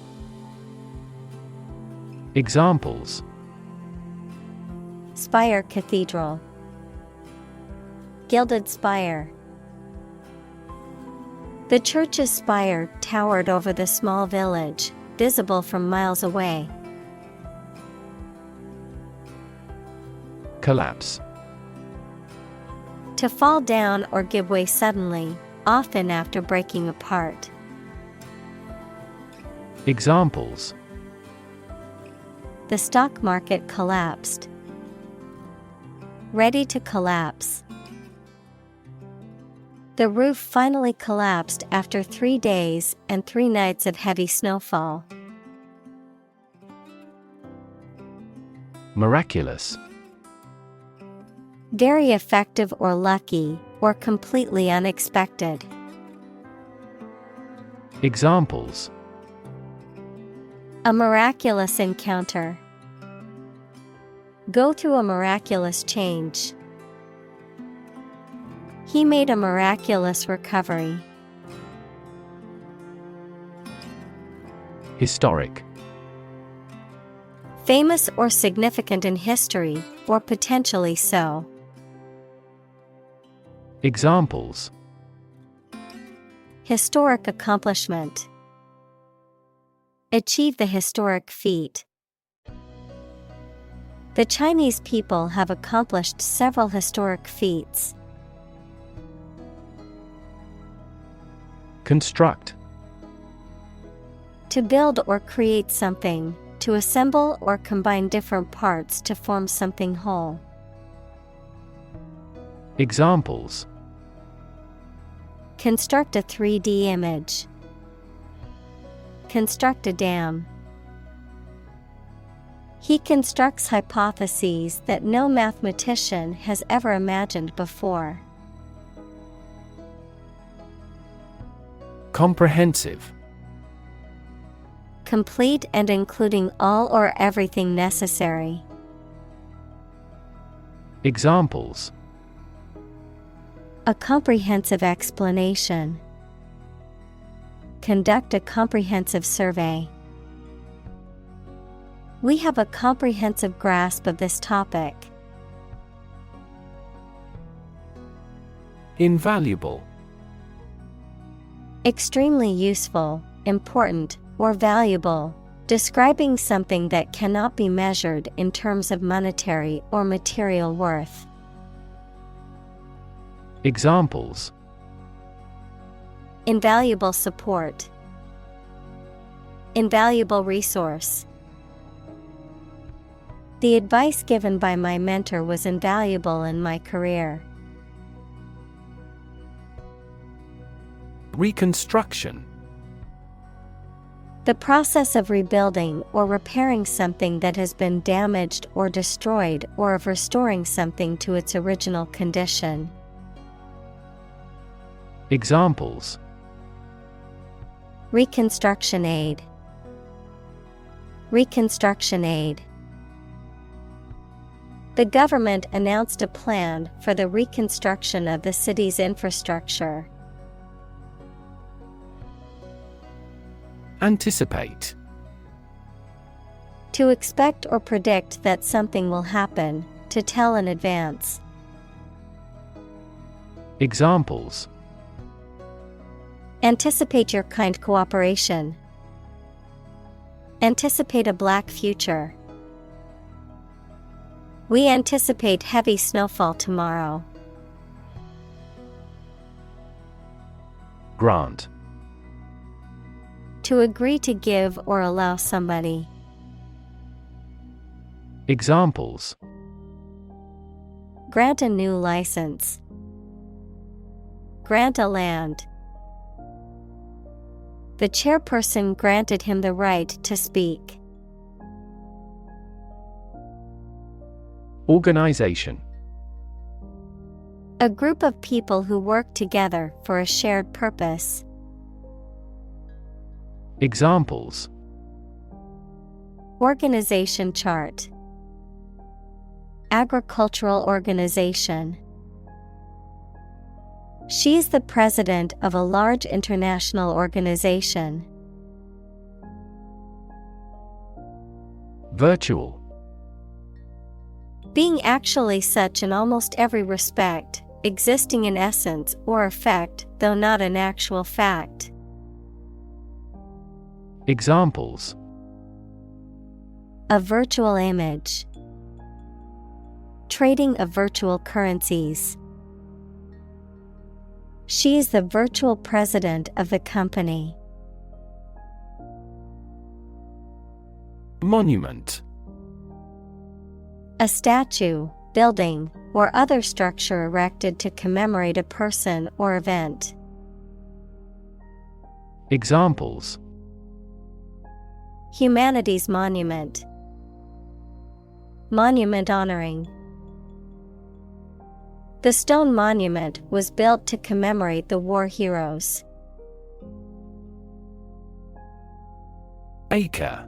Examples: spire cathedral, gilded spire. The church's spire towered over the small village, visible from miles away. Collapse. To fall down or give way suddenly, often after breaking apart. Examples: the stock market collapsed. Ready to collapse. The roof finally collapsed after 3 days and 3 nights of heavy snowfall. Miraculous. Very effective or lucky, or completely unexpected. Examples: a miraculous encounter. Go through a miraculous change. He made a miraculous recovery. Historic. Famous or significant in history, or potentially so. Examples: historic accomplishment. Achieve the historic feat. The Chinese people have accomplished several historic feats. Construct. To build or create something, to assemble or combine different parts to form something whole. Examples: construct a 3D image. Construct a dam. He constructs hypotheses that no mathematician has ever imagined before. Comprehensive. Complete and including all or everything necessary. Examples: a comprehensive explanation. Conduct a comprehensive survey. We have a comprehensive grasp of this topic. Invaluable. Extremely useful, important, or valuable, describing something that cannot be measured in terms of monetary or material worth. Examples: Invaluable support. Invaluable resource. The advice given by my mentor was invaluable in my career. Reconstruction. The process of rebuilding or repairing something that has been damaged or destroyed, or of restoring something to its original condition. Examples: Reconstruction aid. Reconstruction aid. The government announced a plan for the reconstruction of the city's infrastructure. Anticipate. To expect or predict that something will happen, to tell in advance. Examples: Anticipate your kind cooperation. Anticipate a black future. We anticipate heavy snowfall tomorrow. Grant. To agree to give or allow somebody. Examples: Grant a new license. Grant a land. The chairperson granted him the right to speak. Organization. A group of people who work together for a shared purpose. Examples: Organization chart. Agricultural organization. She is the president of a large international organization. Virtual. Being actually such in almost every respect, existing in essence or effect, though not an actual fact. Examples: A virtual image. Trading of virtual currencies. She is the virtual president of the company. Monument. A statue, building, or other structure erected to commemorate a person or event. Examples: Humanities monument. Monument honoring. The stone monument was built to commemorate the war heroes. Acre.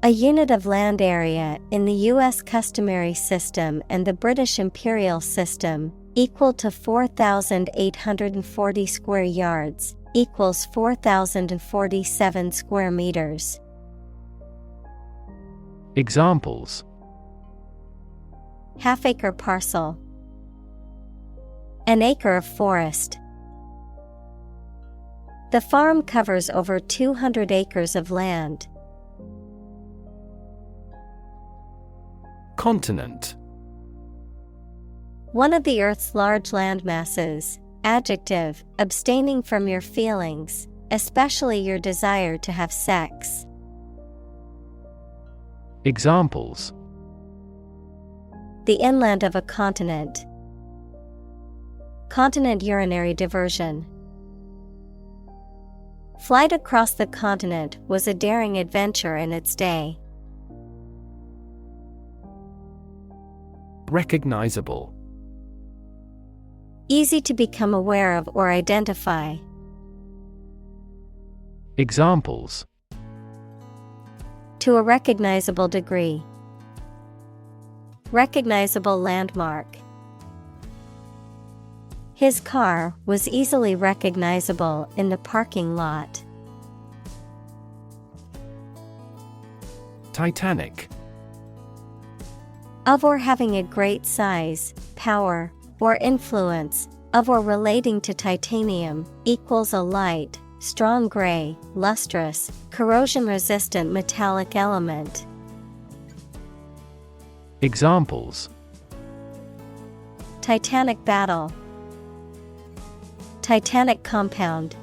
A unit of land area in the U.S. customary system and the British imperial system, equal to 4,840 square yards, equals 4,047 square meters. Examples: Half-acre parcel. An acre of forest. The farm covers over 200 acres of land. Continent. One of the Earth's large landmasses. Adjective, abstaining from your feelings, especially your desire to have sex. Examples: The inland of a continent. Continent urinary diversion. Flight across the continent was a daring adventure in its day. Recognizable. Easy to become aware of or identify. Examples: To a recognizable degree. Recognizable landmark. His car was easily recognizable in the parking lot. Titanic. Of or having a great size, power, or influence, of or relating to titanium, equals a light, strong gray, lustrous, corrosion-resistant metallic element. Examples: Titanic battle. Titanic compound.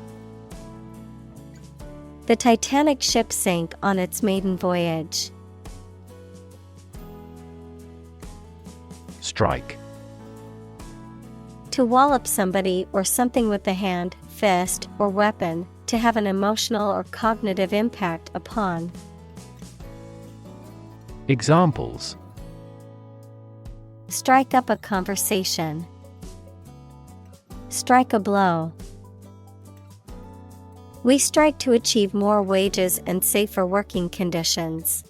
The Titanic ship sank on its maiden voyage. Strike. To wallop somebody or something with the hand, fist, or weapon, to have an emotional or cognitive impact upon. Examples: Strike up a conversation. Strike a blow. We strike to achieve more wages and safer working conditions.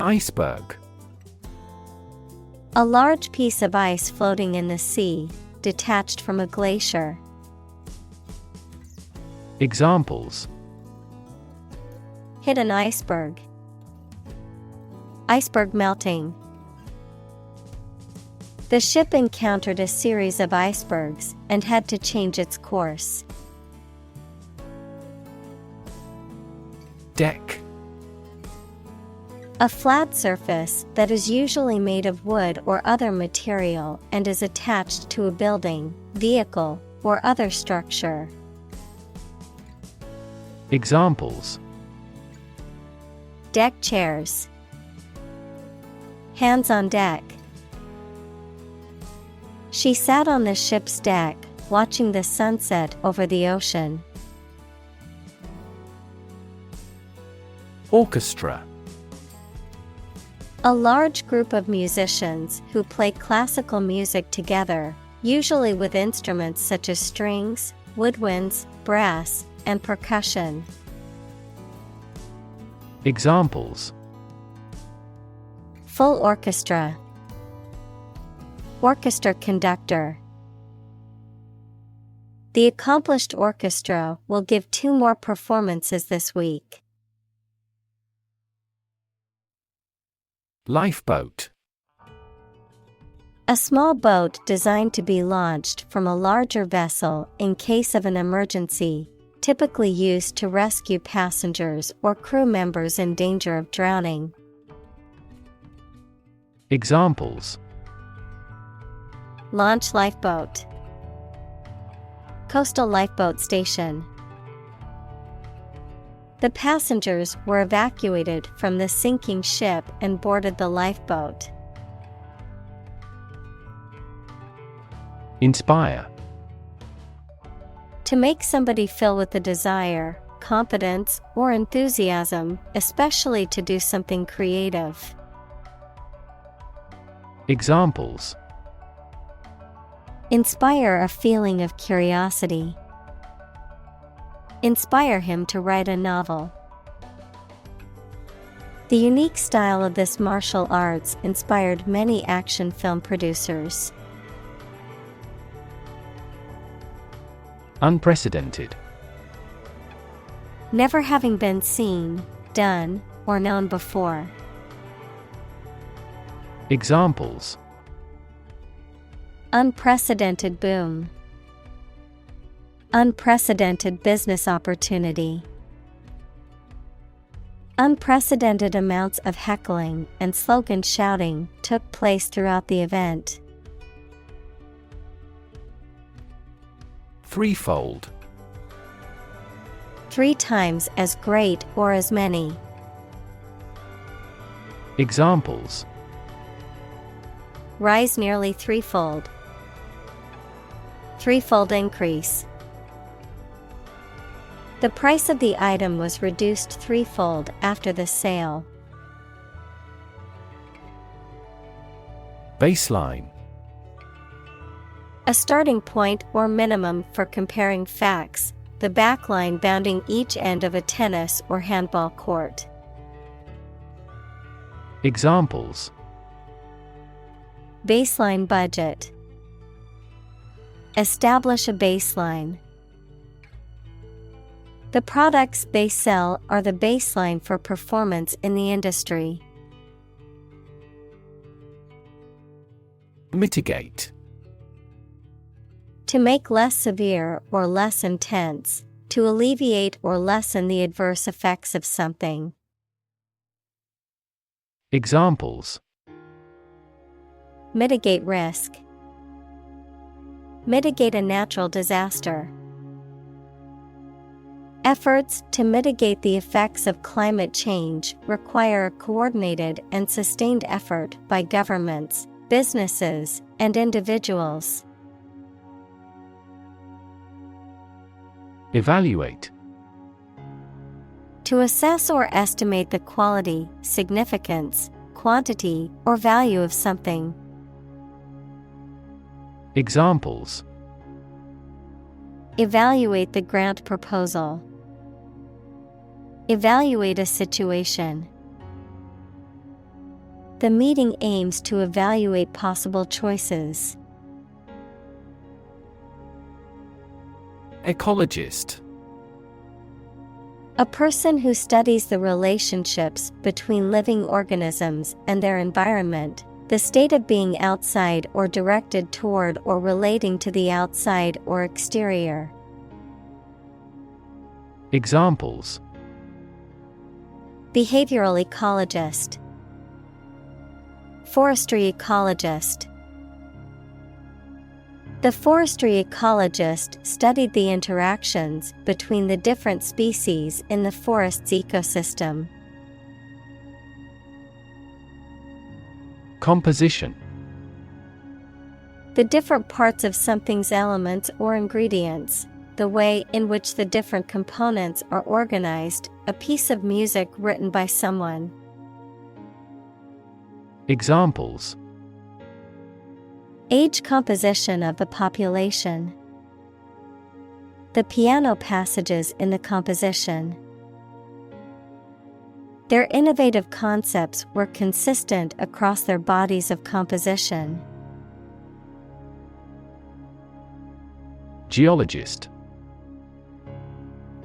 Iceberg. A large piece of ice floating in the sea, detached from a glacier. Examples: Hit an iceberg. Iceberg melting. The ship encountered a series of icebergs and had to change its course. Deck. A flat surface that is usually made of wood or other material and is attached to a building, vehicle, or other structure. Examples: Deck chairs. Hands on deck. She sat on the ship's deck, watching the sunset over the ocean. Orchestra. A large group of musicians who play classical music together, usually with instruments such as strings, woodwinds, brass, and percussion. Examples: Full orchestra. Orchestra conductor. The accomplished orchestra will give 2 more performances this week. Lifeboat. A small boat designed to be launched from a larger vessel in case of an emergency, typically used to rescue passengers or crew members in danger of drowning. Examples: Launch lifeboat. Coastal lifeboat station. The passengers were evacuated from the sinking ship and boarded the lifeboat. Inspire. To make somebody feel with the desire, confidence, or enthusiasm, especially to do something creative. Examples: Inspire a feeling of curiosity. Inspire him to write a novel. The unique style of this martial arts inspired many action film producers. Unprecedented. Never having been seen, done, or known before. Examples: Unprecedented boom. Unprecedented business opportunity. Unprecedented amounts of heckling and slogan shouting took place throughout the event. Threefold. 3 times as great or as many. Examples: Rise nearly threefold. Threefold increase. The price of the item was reduced threefold after the sale. Baseline. A starting point or minimum for comparing facts, the backline bounding each end of a tennis or handball court. Examples: Baseline budget. Establish a baseline. The products they sell are the baseline for performance in the industry. Mitigate. To make less severe or less intense, to alleviate or lessen the adverse effects of something. Examples: Mitigate risk. Mitigate a natural disaster. Efforts to mitigate the effects of climate change require a coordinated and sustained effort by governments, businesses, and individuals. Evaluate. To assess or estimate the quality, significance, quantity, or value of something. Examples. Evaluate the grant proposal. Evaluate a situation. The meeting aims to evaluate possible choices. Ecologist. A person who studies the relationships between living organisms and their environment, the state of being outside or directed toward or relating to the outside or exterior. Examples. Behavioral ecologist. Forestry ecologist. The forestry ecologist studied the interactions between the different species in the forest's ecosystem. Composition. The different parts of something's elements or ingredients, the way in which the different components are organized, a piece of music written by someone. Examples. Age composition of the population. The piano passages in the composition. Their innovative concepts were consistent across their bodies of composition. Geologist.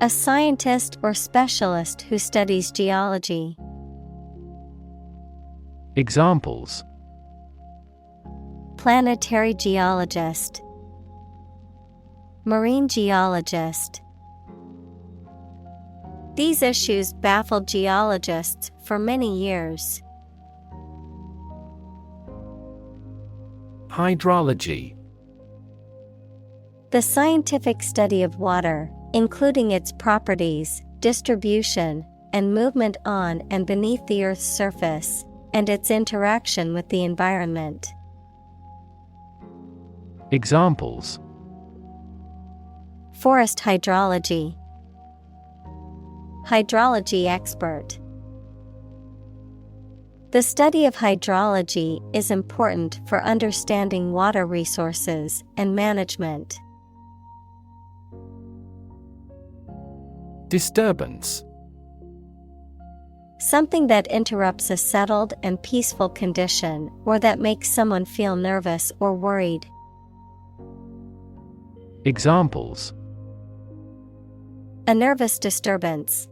A scientist or specialist who studies geology. Examples. Planetary geologist. Marine geologist. These issues baffled geologists for many years. Hydrology. The scientific study of water, including its properties, distribution, and movement on and beneath the Earth's surface, and its interaction with the environment. Examples. Forest hydrology. Hydrology expert. The study of hydrology is important for understanding water resources and management. Disturbance. Something that interrupts a settled and peaceful condition or that makes someone feel nervous or worried. Examples. A nervous disturbance.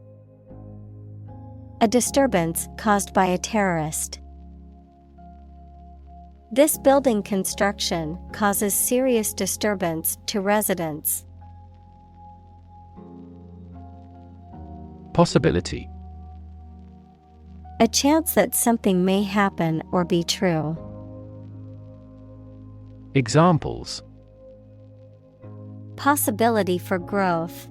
A disturbance caused by a terrorist. This building construction causes serious disturbance to residents. Possibility. A chance that something may happen or be true. Examples. Possibility for growth.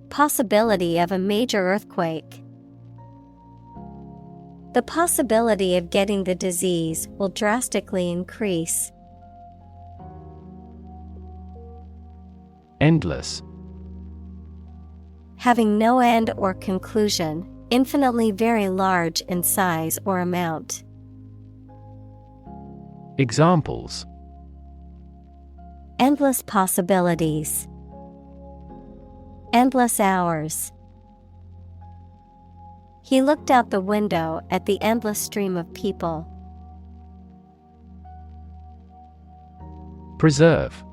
Possibility of a major earthquake. The possibility of getting the disease will drastically increase. Endless. Having no end or conclusion, infinitely very large in size or amount. Examples. Endless possibilities. Endless hours. He looked out the window at the endless stream of people. Preserve.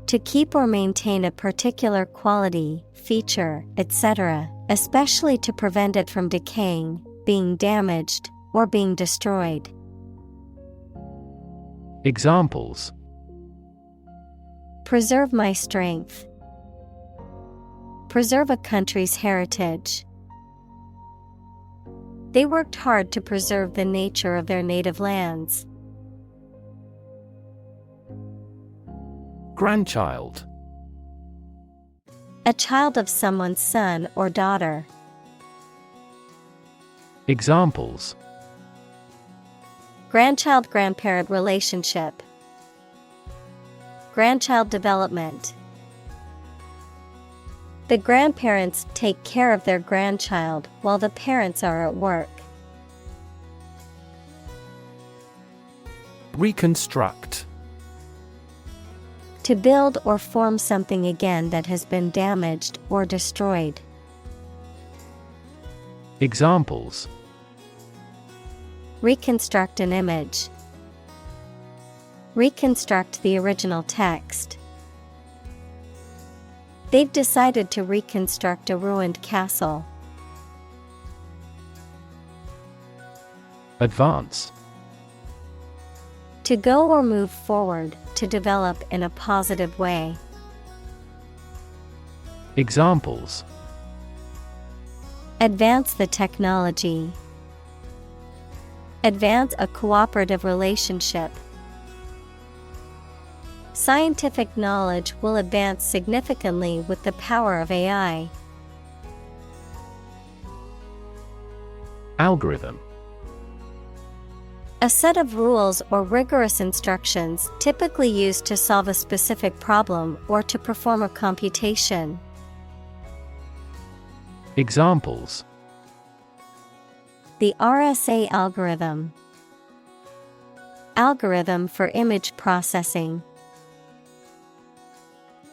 To keep or maintain a particular quality, feature, etc., especially to prevent it from decaying, being damaged, or being destroyed. Examples. Preserve my strength. Preserve a country's heritage. They worked hard to preserve the nature of their native lands. Grandchild. A child of someone's son or daughter. Examples: Grandchild-grandparent relationship. Grandchild development. The grandparents take care of their grandchild while the parents are at work. Reconstruct. To build or form something again that has been damaged or destroyed. Examples: Reconstruct an image. Reconstruct the original text. They've decided to reconstruct a ruined castle. Advance. To go or move forward, to develop in a positive way. Examples: Advance the technology. Advance a cooperative relationship. Scientific knowledge will advance significantly with the power of AI. Algorithm. A set of rules or rigorous instructions typically used to solve a specific problem or to perform a computation. Examples: The RSA algorithm. Algorithm for image processing.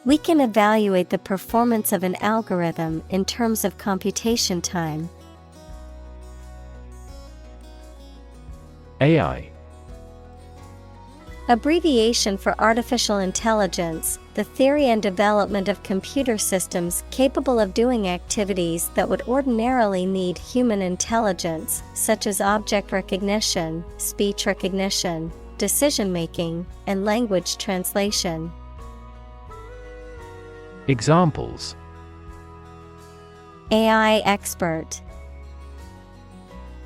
We can evaluate the performance of an algorithm in terms of computation time. AI. Abbreviation for artificial intelligence, the theory and development of computer systems capable of doing activities that would ordinarily need human intelligence, such as object recognition, speech recognition, decision-making, and language translation. Examples: AI expert.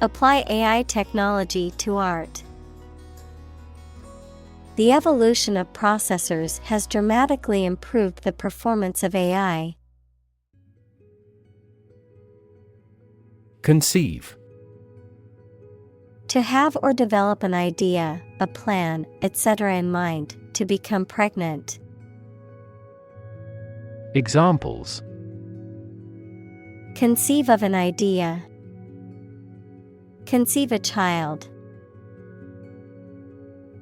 Apply AI technology to art. The evolution of processors has dramatically improved the performance of AI. Conceive. To have or develop an idea, a plan, etc. in mind, to become pregnant. Examples: Conceive of an idea. Conceive a child.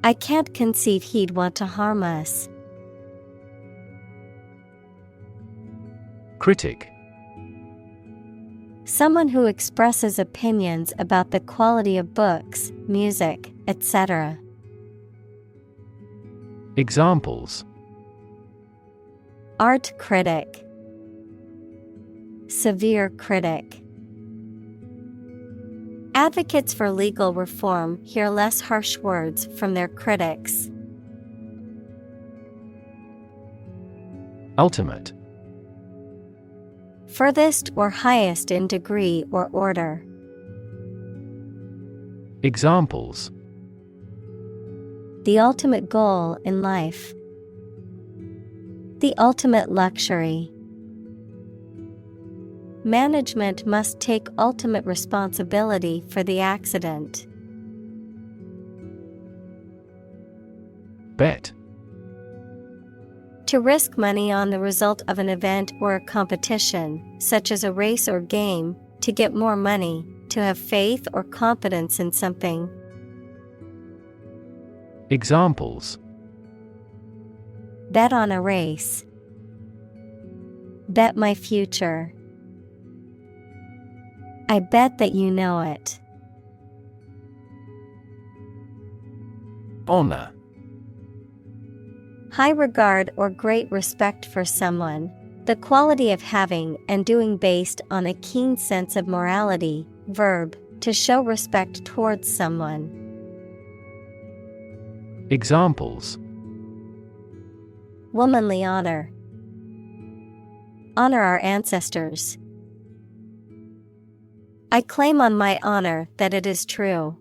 I can't conceive he'd want to harm us. Critic. Someone who expresses opinions about the quality of books, music, etc. Examples: Art critic. Severe critic. Advocates for legal reform hear less harsh words from their critics. Ultimate. Furthest or highest in degree or order. Examples: The ultimate goal in life. The ultimate luxury. Management must take ultimate responsibility for the accident. Bet. To risk money on the result of an event or a competition, such as a race or game, to get more money, to have faith or confidence in something. Examples: Bet on a race. Bet my future. I bet that you know it. Honor. High regard or great respect for someone, the quality of having and doing based on a keen sense of morality. Verb, to show respect towards someone. Examples: Womanly honor. Honor our ancestors. I claim on my honor that it is true.